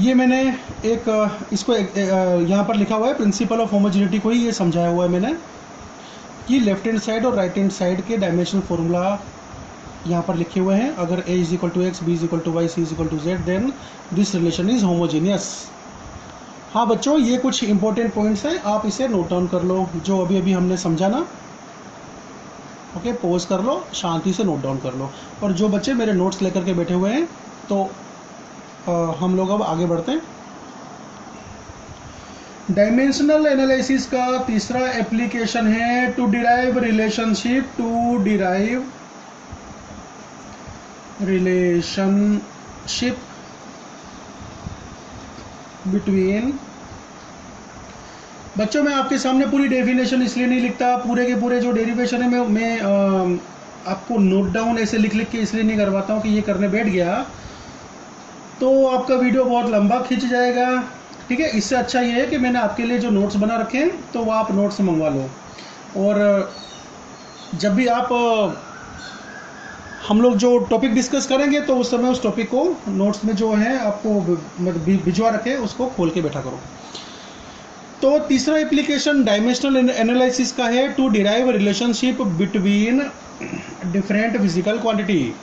ये मैंने इसको यहाँ पर लिखा हुआ है, प्रिंसिपल ऑफ होमोजेनिटी को ही ये समझाया हुआ है मैंने कि लेफ्ट हैंड साइड और राइट हैंड साइड के डायमेंशनल फॉर्मूला यहाँ पर लिखे हुए हैं। अगर a is equal to X, b is equal to Y, c is equal to Z, then this relation is homogeneous. हाँ बच्चों, ये कुछ इंपॉर्टेंट पॉइंट्स हैं, आप इसे नोट डाउन कर लो जो अभी अभी हमने समझा ना। ओके, पॉज कर लो, शांति से नोट डाउन कर लो। और जो बच्चे मेरे नोट्स लेकर के बैठे हुए हैं तो हम लोग अब आगे बढ़ते हैं। डायमेंशनल एनालिसिस का तीसरा एप्लीकेशन है टू डिराइव रिलेशनशिप बिटवीन। बच्चों मैं आपके सामने पूरी डेफिनेशन इसलिए नहीं लिखता, पूरे के पूरे जो डेरिवेशन है मैं आपको नोट डाउन ऐसे लिख के इसलिए नहीं करवाता हूँ कि ये करने बैठ गया तो आपका वीडियो बहुत लंबा खिंच जाएगा, ठीक है। इससे अच्छा ये है कि मैंने आपके लिए जो नोट्स बना रखे हैं तो वो आप नोट्स मंगवा लो, और जब भी आप हम लोग जो टॉपिक डिस्कस करेंगे तो उस समय उस टॉपिक को नोट्स में जो है आपको भिजवा रखे उसको खोल के बैठा करो। तो तीसरा एप्लीकेशन डायमेंशनल एनालिसिस का है to derive relationship between different physical quantity.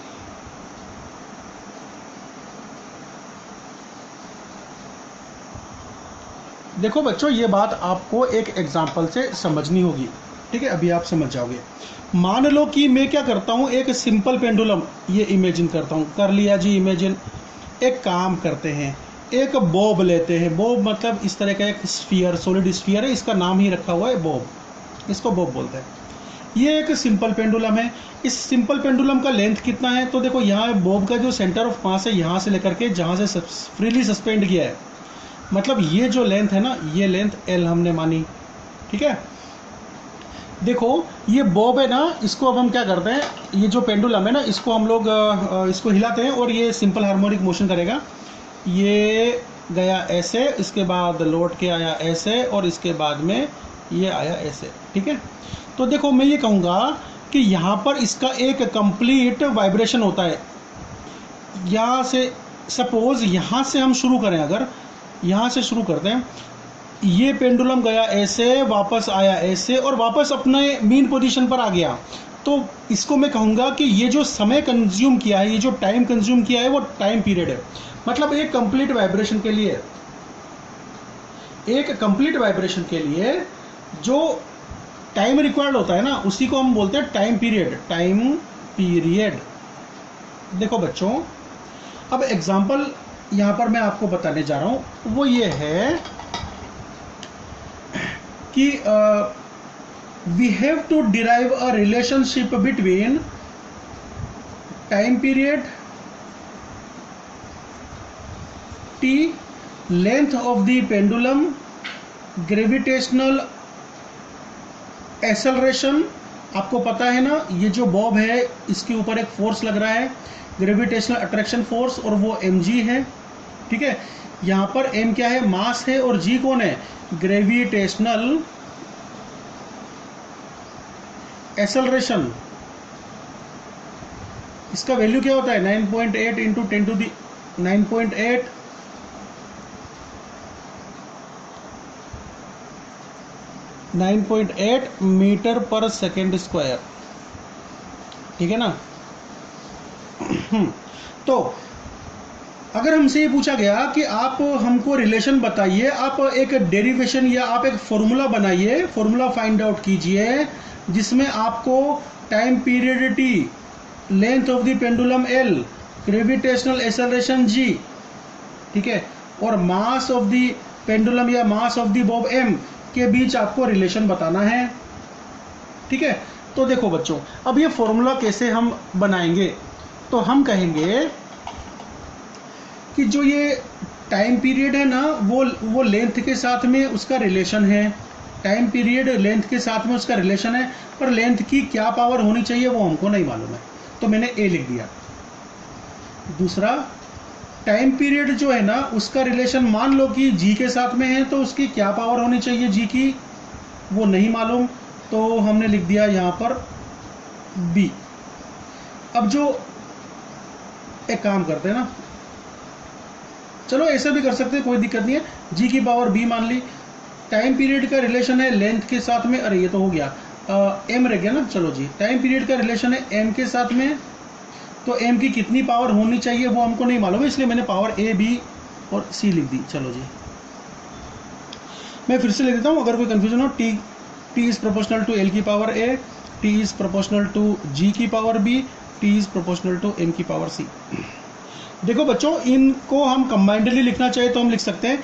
देखो बच्चों, ये बात आपको एक एग्जांपल से समझनी होगी, ठीक है, अभी आप समझ जाओगे। मान लो कि मैं क्या करता हूँ, एक सिंपल पेंडुलम ये इमेजिन करता हूँ, कर लिया जी इमेजिन। एक काम करते हैं, एक बॉब लेते हैं, बॉब मतलब इस तरह का एक स्फीयर, सॉलिड स्फीयर है, इसका नाम ही रखा हुआ है बॉब, इसको बॉब बोलते हैं। ये एक सिंपल पेंडुलम है। इस सिंपल पेंडुलम का लेंथ कितना है, तो देखो यहाँ बॉब का जो सेंटर ऑफ मास है यहाँ से लेकर के जहाँ से फ्रीली सस्पेंड किया है, मतलब ये जो लेंथ है ना, ये लेंथ L हमने मानी, ठीक है। देखो ये बॉब है ना, इसको अब हम क्या करते हैं, ये जो पेंडुलम है ना इसको हम लोग इसको हिलाते हैं और ये सिंपल हार्मोनिक मोशन करेगा। ये गया ऐसे, इसके बाद लौट के आया ऐसे, और इसके बाद में ये आया ऐसे, ठीक है। तो देखो मैं ये कहूँगा कि यहाँ पर इसका एक कंप्लीट वाइब्रेशन होता है। यहाँ से सपोज यहाँ से हम शुरू करें, अगर यहाँ से शुरू करते हैं ये पेंडुलम गया ऐसे, वापस आया ऐसे और वापस अपने मीन पोजीशन पर आ गया, तो इसको मैं कहूँगा कि ये जो समय कंज्यूम किया है, ये जो टाइम कंज्यूम किया है वो टाइम पीरियड है। मतलब एक कंप्लीट वाइब्रेशन के लिए, एक कंप्लीट वाइब्रेशन के लिए जो टाइम रिक्वायर्ड होता है ना, उसी को हम बोलते हैं टाइम पीरियड। Time period. देखो बच्चों, अब एग्जांपल यहाँ पर मैं आपको बताने जा रहा हूँ, वो ये है कि we have to derive a relationship between time period T, length of the pendulum, gravitational acceleration. आपको पता है ना, ये जो बॉब है इसके ऊपर एक फोर्स लग रहा है, ग्रेविटेशनल अट्रैक्शन फोर्स, और वो mg है। ठीक है, यहाँ पर m क्या है, मास है, और g कौन है, ग्रेविटेशनल एक्सेलरेशन। इसका वैल्यू क्या होता है, 9.8 into 10 to the 9.8 metre per second square. ठीक है ना। तो अगर हमसे ये पूछा गया कि आप हमको रिलेशन बताइए, आप एक डेरिवेशन या आप एक फॉर्मूला बनाइए, फॉर्मूला फाइंड आउट कीजिए जिसमें आपको time period T, length of the pendulum L, gravitational acceleration G, ठीक है, और मास ऑफ द पेंडुलम या mass of the bob M के बीच आपको रिलेशन बताना है। ठीक है, तो देखो बच्चों, अब ये फॉर्मूला कैसे हम बनाएंगे, तो हम कहेंगे कि जो ये टाइम पीरियड है ना, वो लेंथ के साथ में उसका रिलेशन है। टाइम पीरियड लेंथ के साथ में उसका रिलेशन है, पर लेंथ की क्या पावर होनी चाहिए वो हमको नहीं मालूम है, तो मैंने ए लिख दिया। दूसरा, टाइम पीरियड जो है ना उसका रिलेशन मान लो कि जी के साथ में है, तो उसकी क्या पावर होनी चाहिए जी की, वो नहीं मालूम, तो हमने लिख दिया यहाँ पर बी। अब जो एक काम करते हैं ना, चलो ऐसा भी कर सकते हैं, कोई दिक्कत नहीं है, जी की पावर बी मान ली। टाइम पीरियड का रिलेशन है लेंथ के साथ में, अरे ये तो हो गया, एम रह गया ना, चलो जी, टाइम पीरियड का रिलेशन है एम के साथ में, तो एम की कितनी पावर होनी चाहिए वो हमको नहीं मालूम है, इसलिए मैंने पावर ए, बी और सी लिख दी। चलो जी, मैं फिर से लिख देता हूँ अगर कोई कंफ्यूजन हो। T is proportional to L की power A, T is proportional to G की power B, T is proportional to M की पावर सी। देखो बच्चों, इनको हम कंबाइंडली लिखना चाहिए तो हम लिख सकते हैं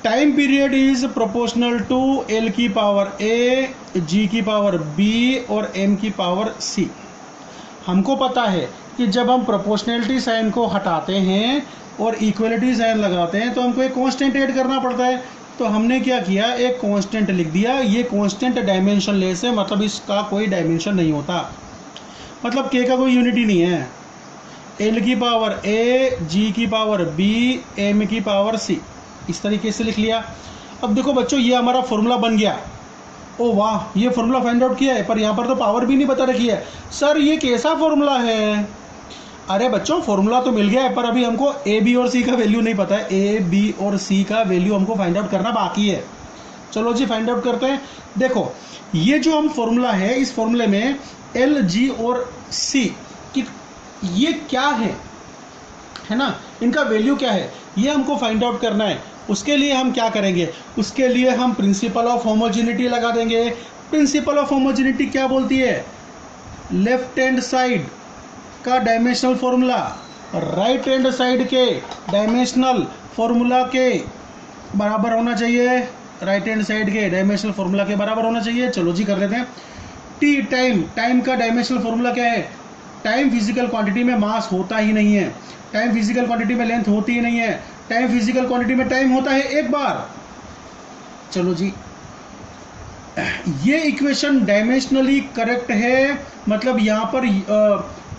time period is proportional to L की पावर ए, जी की पावर बी और एम की पावर सी। हमको पता है कि जब हम प्रोपोर्शनलिटी साइन को हटाते हैं और इक्वलिटी साइन लगाते हैं तो हमको एक कांस्टेंट ऐड करना पड़ता है, तो हमने क्या किया, एक कांस्टेंट लिख दिया। ये कांस्टेंट डायमेंशन लेस है, मतलब इसका कोई डायमेंशन नहीं होता, मतलब के का कोई यूनिटी नहीं है। एल की पावर ए, जी की पावर बी, एम की पावर सी, इस तरीके से लिख लिया। अब देखो बच्चों, ये हमारा फॉर्मूला बन गया। ओ वाह, ये फॉर्मूला फाइंड आउट किया है, पर यहाँ पर तो पावर भी नहीं बता रखी है। सर ये कैसा फॉर्मूला है? अरे बच्चों, फॉर्मूला तो मिल गया है, पर अभी हमको ए, बी और सी का वैल्यू नहीं पता है। ए, बी और सी का वैल्यू हमको फाइंड आउट करना बाकी है। चलो जी, फाइंड आउट करते हैं। देखो, ये जो हम फॉर्मूला है, इस फॉर्मूले में एल, जी और सी की ये क्या है ना, इनका वैल्यू क्या है, ये हमको फाइंड आउट करना है। उसके लिए हम क्या करेंगे, उसके लिए हम प्रिंसिपल ऑफ होमोजेनिटी लगा देंगे। प्रिंसिपल ऑफ होमोजेनिटी क्या बोलती है, लेफ्ट हैंड साइड का dimensional formula right hand side के डायमेंशनल फॉर्मूला के बराबर होना चाहिए, राइट हैंड साइड के डायमेंशनल फॉर्मूला के बराबर होना चाहिए। चलो जी, कर लेते हैं। टी, टाइम का डायमेंशनल फॉर्मूला क्या है? टाइम फिजिकल क्वांटिटी में मास होता ही नहीं है, टाइम फिजिकल क्वांटिटी में लेंथ होती ही नहीं है, टाइम फिजिकल क्वांटिटी में टाइम होता है एक बार। चलो जी, ये इक्वेशन डायमेंशनली करेक्ट है, मतलब यहाँ पर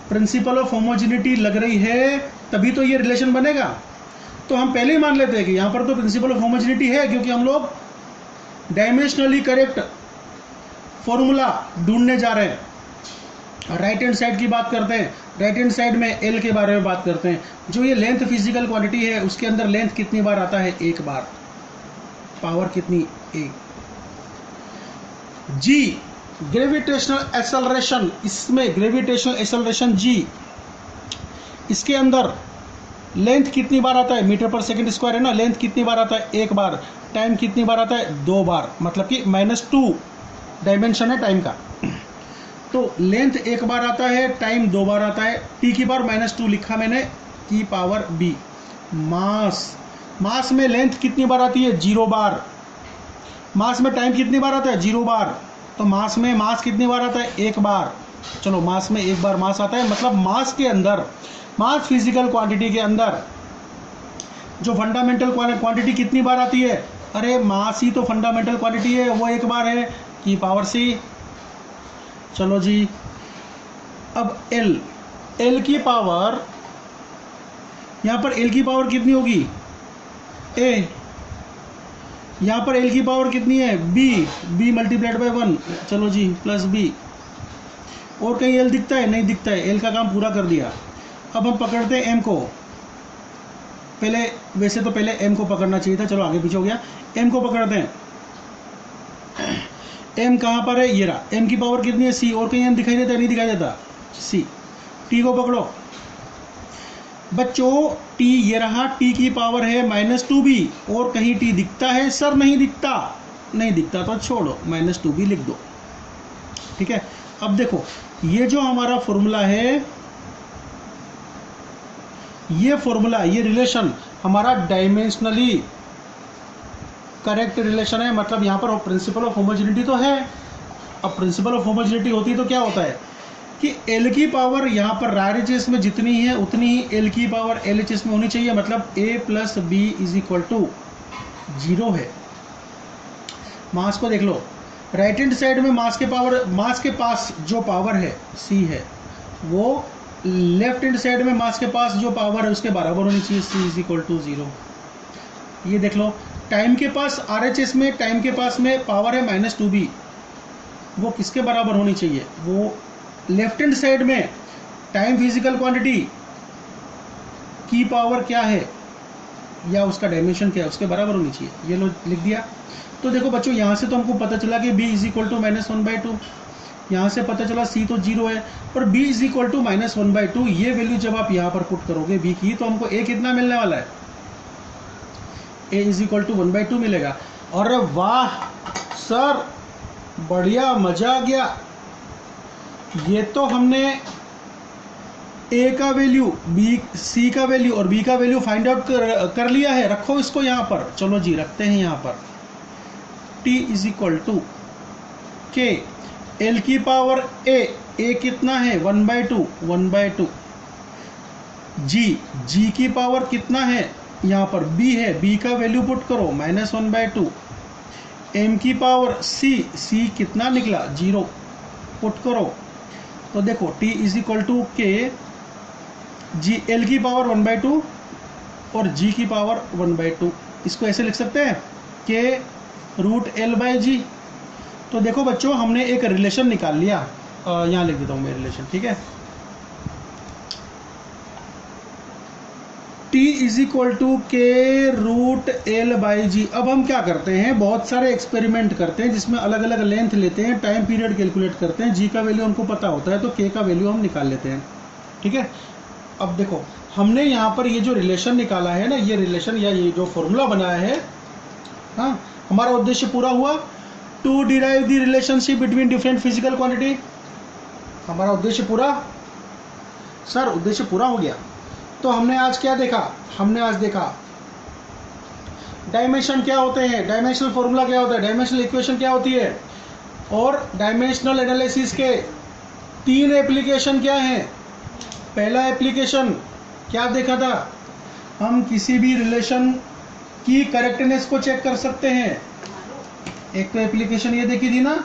प्रिंसिपल ऑफ होमोजेनिटी लग रही है, तभी तो ये रिलेशन बनेगा। तो हम पहले ही मान लेते हैं कि यहाँ पर तो प्रिंसिपल ऑफ होमोजेनिटी है, क्योंकि हम लोग डायमेंशनली करेक्ट फॉर्मूला ढूंढने जा रहे हैं। राइट हैंड साइड की बात करते हैं, राइट हैंड साइड में एल के बारे में बात करते हैं। जो ये लेंथ फिजिकल क्वांटिटी है, उसके अंदर लेंथ कितनी बार आता है? एक बार। पावर कितनी ए। जी ग्रेविटेशनल एक्सेलरेशन, इसमें ग्रेविटेशनल एक्सेलरेशन जी, इसके अंदर लेंथ कितनी बार आता है, मीटर पर सेकंड स्क्वायर है ना, लेंथ कितनी बार आता है, एक बार, टाइम कितनी बार आता है, 2 बार, मतलब कि -2 डायमेंशन है टाइम का। तो लेंथ एक बार आता है, टाइम 2 बार आता है, टी की पावर -2 लिखा मैंने, की पावर बी। मास में लेंथ कितनी बार आती है, 0 बार। मास में टाइम कितनी बार आता है, 0 बार। तो मास में मास कितनी बार आता है, 1 बार। चलो मास में 1 बार मास आता है, मतलब मास के अंदर, मास फिजिकल क्वांटिटी के अंदर जो फंडामेंटल क्वांटिटी कितनी बार आती है, अरे मास ही तो फंडामेंटल क्वांटिटी है, वो 1 बार है, की पावर सी। चलो जी, अब एल की पावर, यहाँ पर एल की पावर कितनी होगी, ए, यहाँ पर एल की पावर कितनी है, बी मल्टीप्लाइड बाय 1, चलो जी प्लस बी। और कहीं एल दिखता है, नहीं दिखता है, एल का काम पूरा कर दिया। अब हम पकड़ते हैं एम को, पहले वैसे तो पहले एम को पकड़ना चाहिए था, चलो आगे पीछे हो गया, एम को पकड़ते हैं। एम कहाँ पर है, ये रहा, एम की पावर कितनी है, सी। और कहीं एम दिखाई देता है, नहीं दिखाई देता, सी। टी को पकड़ो बच्चों, टी ये रहा, टी की पावर है -2b। और कहीं टी दिखता है, सर नहीं दिखता, नहीं दिखता तो छोड़ो, -2b लिख दो, ठीक है। अब देखो, ये जो हमारा फॉर्मूला है, ये फॉर्मूला, ये रिलेशन हमारा डायमेंशनली करेक्ट रिलेशन है, मतलब यहाँ पर प्रिंसिपल ऑफ होमोजेनिटी तो है। अब प्रिंसिपल ऑफ होमोजेनिटी होती तो क्या होता है कि एल की पावर यहाँ पर RHS में जितनी है उतनी ही एल की पावर LHS में होनी चाहिए, मतलब a + b = 0 है। मास को देख लो, राइट हैंड साइड में मास के पास जो पावर है c है, वो लेफ्ट हैंड साइड में मास के पास जो पावर है उसके बराबर होनी चाहिए, c = 0। ये देख लो, टाइम के पास RHS में, टाइम के पास में पावर है -2b, वो किसके बराबर होनी चाहिए, वो लेफ्ट हैंड साइड में टाइम फिजिकल क्वांटिटी की पावर क्या है या उसका डायमेंशन क्या है, उसके बराबर होनी चाहिए। ये लो लिख दिया। तो देखो बच्चों, यहाँ से तो हमको पता चला कि b = -1/2, यहाँ से पता चला c तो 0 है, और b = -1/2, ये वैल्यू जब आप यहाँ पर पुट करोगे b की, तो हमको a कितना मिलने वाला है, a = 1/2 मिलेगा। और वाह सर, बढ़िया, मजा आ गया, ये तो हमने a का वैल्यू, c का वैल्यू और b का वैल्यू फाइंड आउट कर लिया है। रखो इसको यहाँ पर, चलो जी रखते हैं यहाँ पर, t = k, l की पावर a कितना है, 1/2, g की पावर कितना है, यहाँ पर b है, b का वैल्यू पुट करो, -1/2, m की पावर c कितना निकला, 0, पुट करो। तो देखो t = k, l की पावर 1/2 और g की पावर 1/2, इसको ऐसे लिख सकते हैं, k√L/g। तो देखो बच्चों, हमने एक रिलेशन निकाल लिया, यहाँ लिख देता हूँ मैं रिलेशन, ठीक है। t = k√L/g। अब हम क्या करते हैं, बहुत सारे एक्सपेरिमेंट करते हैं जिसमें अलग अलग लेंथ लेते हैं, टाइम पीरियड कैलकुलेट करते हैं, g का वैल्यू हमको पता होता है तो k का वैल्यू हम निकाल लेते हैं, ठीक है। अब देखो, हमने यहाँ पर ये जो रिलेशन निकाला है ना, ये रिलेशन या ये जो फॉर्मूला बनाया है, हाँ, हमारा उद्देश्य पूरा हुआ, to derive the relationship between different physical quantity. हमारा उद्देश्य पूरा, सर उद्देश्य पूरा हो गया। तो हमने आज क्या देखा, हमने आज देखा डायमेंशन क्या होते हैं, डायमेंशनल फॉर्मूला क्या होता है, डायमेंशनल इक्वेशन क्या होती है, और डायमेंशनल एनालिसिस के 3 एप्लीकेशन क्या हैं। पहला एप्लीकेशन क्या देखा था, हम किसी भी रिलेशन की करेक्टनेस को चेक कर सकते हैं, एक तो एप्लीकेशन ये देखी थी ना।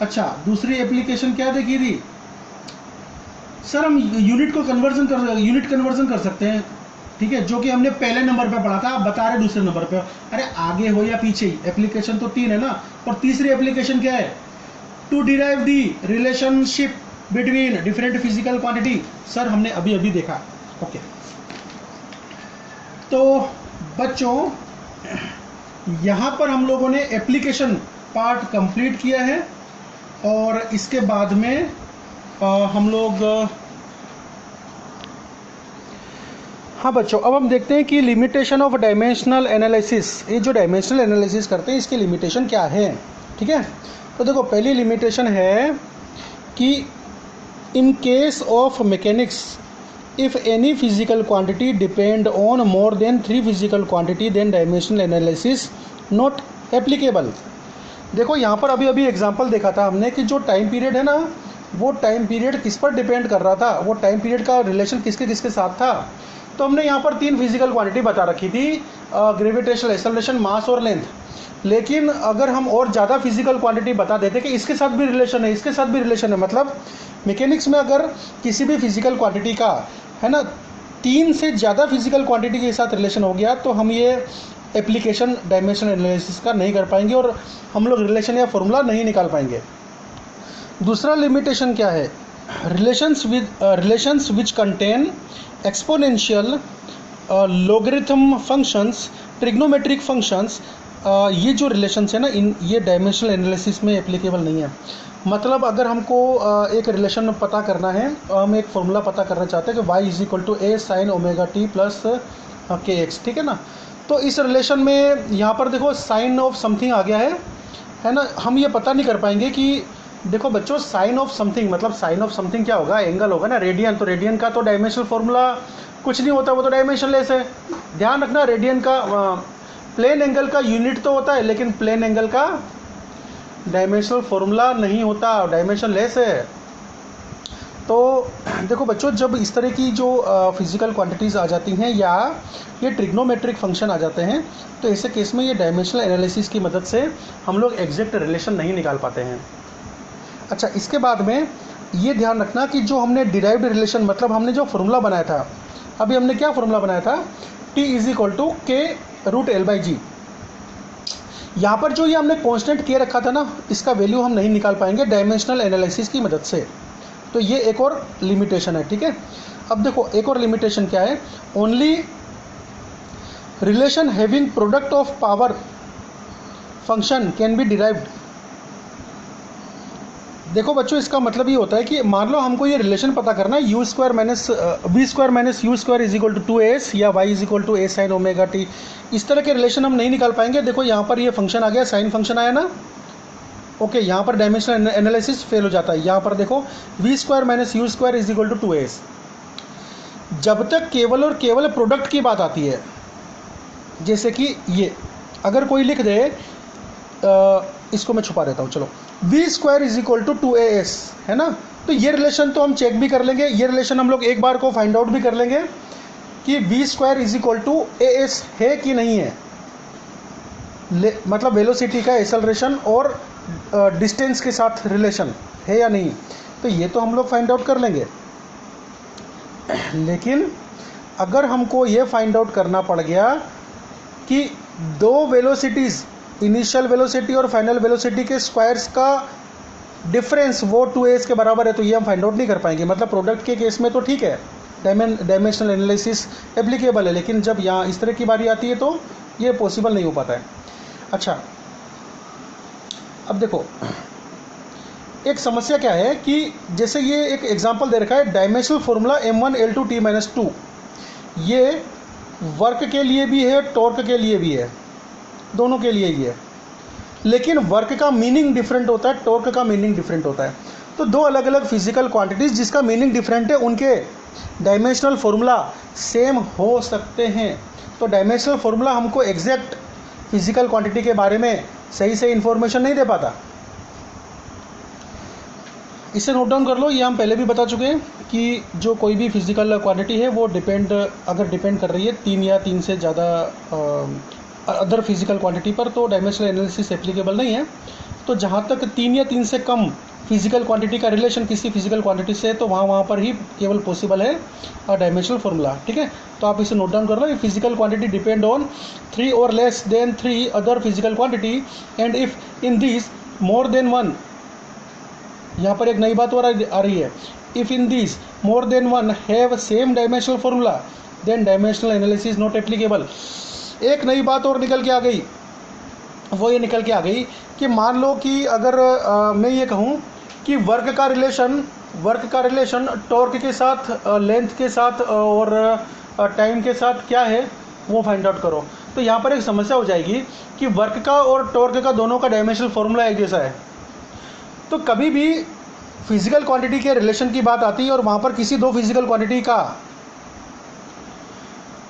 अच्छा, दूसरी एप्लीकेशन क्या देखी थी, सर हम यूनिट कन्वर्जन कर सकते हैं, ठीक है, जो कि हमने पहले नंबर पे पढ़ा था, आप बता रहे दूसरे नंबर पे, अरे आगे हो या पीछे ही, एप्लीकेशन तो 3 है ना। और तीसरी एप्लीकेशन क्या है, to derive the relationship between different physical quantity, sir हमने अभी अभी देखा, ओके। तो बच्चों यहाँ पर हम लोगों ने एप्लीकेशन पार्ट कंप्लीट किया है और इसके बाद में हम लोग हाँ बच्चों, अब हम देखते हैं कि लिमिटेशन ऑफ डायमेंशनल एनालिसिस, ये जो डायमेंशनल एनालिसिस करते हैं इसकी लिमिटेशन क्या है। ठीक है, तो देखो पहली लिमिटेशन है कि in case of mechanics if any physical quantity depend on more than 3 physical quantity then dimensional analysis not applicable. देखो यहाँ पर अभी अभी एग्जांपल देखा था हमने कि जो टाइम पीरियड है ना, वो टाइम पीरियड किस पर डिपेंड कर रहा था, वो टाइम पीरियड का रिलेशन किसके किसके साथ था। तो हमने यहाँ पर 3 फिजिकल क्वांटिटी बता रखी थी, ग्रेविटेशनल एक्सेलरेशन, मास और लेंथ। लेकिन अगर हम और ज़्यादा फिजिकल क्वांटिटी बता देते कि इसके साथ भी रिलेशन है, इसके साथ भी रिलेशन है, मतलब मैकेनिक्स में अगर किसी भी फिजिकल क्वांटिटी का है ना 3 से ज़्यादा फिजिकल क्वांटिटी के साथ रिलेशन हो गया तो हम ये एप्लीकेशन डायमेंशनल एनालिसिस का नहीं कर पाएंगे और हम लोग रिलेशन या फॉर्मूला नहीं निकाल पाएंगे। दूसरा लिमिटेशन क्या है, relations which contain exponential, logarithm functions, trigonometric functions, ये जो रिलेशंस है ना ये डायमेंशनल एनालिसिस में एप्लीकेबल नहीं है। मतलब अगर हमको एक रिलेशन पता करना है, हम एक फॉर्मूला पता करना चाहते हैं कि y is equal to a sine omega T plus K X, ठीक है ना। तो इस रिलेशन में यहाँ पर देखो साइन ऑफ समथिंग आ गया है ना, हम ये पता नहीं कर पाएंगे कि देखो बच्चों साइन ऑफ समथिंग मतलब साइन ऑफ समथिंग क्या होगा, एंगल होगा ना, रेडियन। तो रेडियन का तो डायमेंशनल फॉर्मूला कुछ नहीं होता, वो तो डायमेंशनलेस है। ध्यान रखना, रेडियन का प्लेन एंगल का यूनिट तो होता है लेकिन प्लेन एंगल का डायमेंशनल फॉर्मूला नहीं होता, डायमेंशनलेस है। तो देखो बच्चों, जब इस तरह की जो फिजिकल क्वांटिटीज़ आ जाती हैं या ये ट्रिग्नोमेट्रिक फंक्शन आ जाते हैं तो ऐसे केस में ये डायमेंशनल एनालिसिस की मदद से हम लोग एग्जैक्ट रिलेशन नहीं निकाल पाते हैं। अच्छा, इसके बाद में ये ध्यान रखना कि जो हमने डिराइव्ड रिलेशन मतलब हमने जो फॉर्मूला बनाया था, अभी हमने क्या फॉर्मूला बनाया था, T इज इक्वल टू के रूट एल बाई जी। यहाँ पर जो ये हमने कांस्टेंट के रखा था ना, इसका वैल्यू हम नहीं निकाल पाएंगे डायमेंशनल एनालिसिस की मदद से। तो ये एक और लिमिटेशन है, ठीक है। अब देखो एक और लिमिटेशन क्या है, only relation having product of power function can be derived. देखो बच्चों, इसका मतलब ये होता है कि मान लो हमको ये रिलेशन पता करना है u square minus B square minus U square is equal to 2as या y is equal to a sine omega T. इस तरह के रिलेशन हम नहीं निकाल पाएंगे। देखो यहाँ पर ये फंक्शन आ गया, साइन फंक्शन आया ना, ओके, यहाँ पर डायमेंशनल एनालिसिस फेल हो जाता है। यहाँ पर देखो V square minus U square is equal to 2as। जब तक केवल और केवल प्रोडक्ट की बात आती है, जैसे कि ये अगर कोई लिख दे, इसको मैं छुपा देता हूँ, चलो, V square is equal to 2as है ना, तो ये रिलेशन तो हम चेक भी कर लेंगे, ये रिलेशन हम लोग एक बार को फाइंड आउट भी कर लेंगे कि V square is equal to as है कि नहीं है, मतलब वेलोसिटी का एक्सेलरेशन और डिस्टेंस के साथ रिलेशन है या नहीं, तो ये तो हम लोग फाइंड आउट कर लेंगे। लेकिन अगर हमको ये फाइंड आउट करना पड़ गया कि दो वेलोसिटीज़, इनिशियल वेलोसिटी और फाइनल वेलोसिटी के स्क्वायर्स का डिफरेंस वो 2as के बराबर है, तो ये हम फाइंड आउट नहीं कर पाएंगे। मतलब प्रोडक्ट के केस में तो ठीक है, डायमेंशनल एनालिसिस एप्लीकेबल है, लेकिन जब यहाँ इस तरह की बारी आती है तो ये पॉसिबल नहीं हो पाता है। अच्छा, अब देखो एक समस्या क्या है कि जैसे ये एक एग्जांपल दे रखा है, dimensional formula m1 L2 T-2, ये वर्क के लिए भी है, टॉर्क के लिए भी है, दोनों के लिए ही है, लेकिन वर्क का मीनिंग डिफरेंट होता है, टॉर्क का मीनिंग डिफरेंट होता है। तो दो अलग अलग फिजिकल क्वांटिटीज़ जिसका मीनिंग डिफरेंट है, उनके डायमेंशनल फॉर्मूला सेम हो सकते हैं। तो डायमेंशनल फॉर्मूला हमको एग्जैक्ट फिजिकल क्वांटिटी के बारे में सही से इन्फॉर्मेशन नहीं दे पाता। इसे नोट डाउन कर लो, ये हम पहले भी बता चुके हैं कि जो कोई भी फिजिकल क्वांटिटी है वो अगर डिपेंड कर रही है 3 या 3 से ज़्यादा अदर फिजिकल क्वांटिटी पर, तो डायमेंशनल एनालिसिस एप्लीकेबल नहीं है। तो जहाँ तक 3 या 3 से कम फिजिकल क्वांटिटी का रिलेशन किसी फिजिकल क्वांटिटी से है, तो वहाँ पर ही केवल पॉसिबल है डायमेंशनल फॉर्मूला, ठीक है। तो आप इसे नोट डाउन कर लो, फिजिकल क्वांटिटी डिपेंड ऑन 3 और less than 3 other physical quantity and if in this more than 1, यहाँ पर एक नई बात और आ रही है, if in this more than 1 have same dimensional formula then dimensional analysis not applicable. एक नई बात और निकल के आ गई, वो ये निकल के आ गई कि मान लो कि अगर मैं ये कहूँ कि वर्क का रिलेशन टॉर्क के साथ, लेंथ के साथ और टाइम के साथ क्या है वो फाइंड आउट करो। तो यहाँ पर एक समस्या हो जाएगी कि वर्क का और टॉर्क का दोनों का डायमेंशनल फॉर्मूला एक जैसा है। तो कभी भी फिजिकल क्वांटिटी के रिलेशन की बात आती है और वहाँ पर किसी दो फिजिकल क्वांटिटी का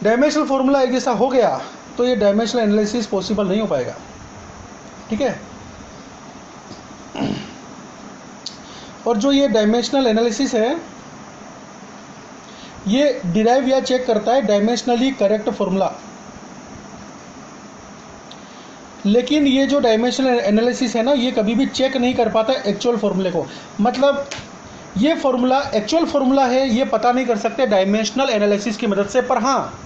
डायमेंशनल फॉर्मूला एक जैसा हो गया तो ये डायमेंशनल एनालिसिस पॉसिबल नहीं हो पाएगा। ठीक है। और जो ये डायमेंशनल एनालिसिस है ये डिराइव या चेक करता है डायमेंशनली करेक्ट फॉर्मूला, लेकिन ये जो डायमेंशनल एनालिसिस है ना ये कभी भी चेक नहीं कर पाता एक्चुअल फॉर्मूले को। मतलब ये फॉर्मूला एक्चुअल फॉर्मूला है ये पता नहीं कर सकते डायमेंशनल एनालिसिस की मदद से, पर हाँ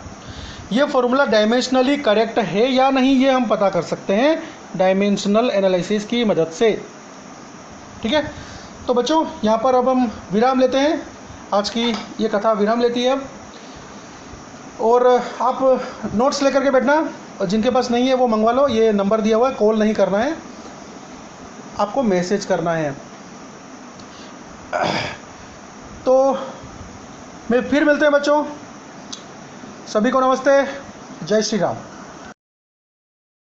ये फॉर्मूला डायमेंशनली करेक्ट है या नहीं ये हम पता कर सकते हैं डायमेंशनल एनालिसिस की मदद से। ठीक है। तो बच्चों यहाँ पर अब हम विराम लेते हैं, आज की ये कथा विराम लेती है अब। और आप नोट्स लेकर के बैठना, और जिनके पास नहीं है वो मंगवा लो, ये नंबर दिया हुआ है, कॉल नहीं करना है, आपको मैसेज करना है। तो मैं फिर मिलते हैं बच्चों, सभी को नमस्ते, जय श्री राम।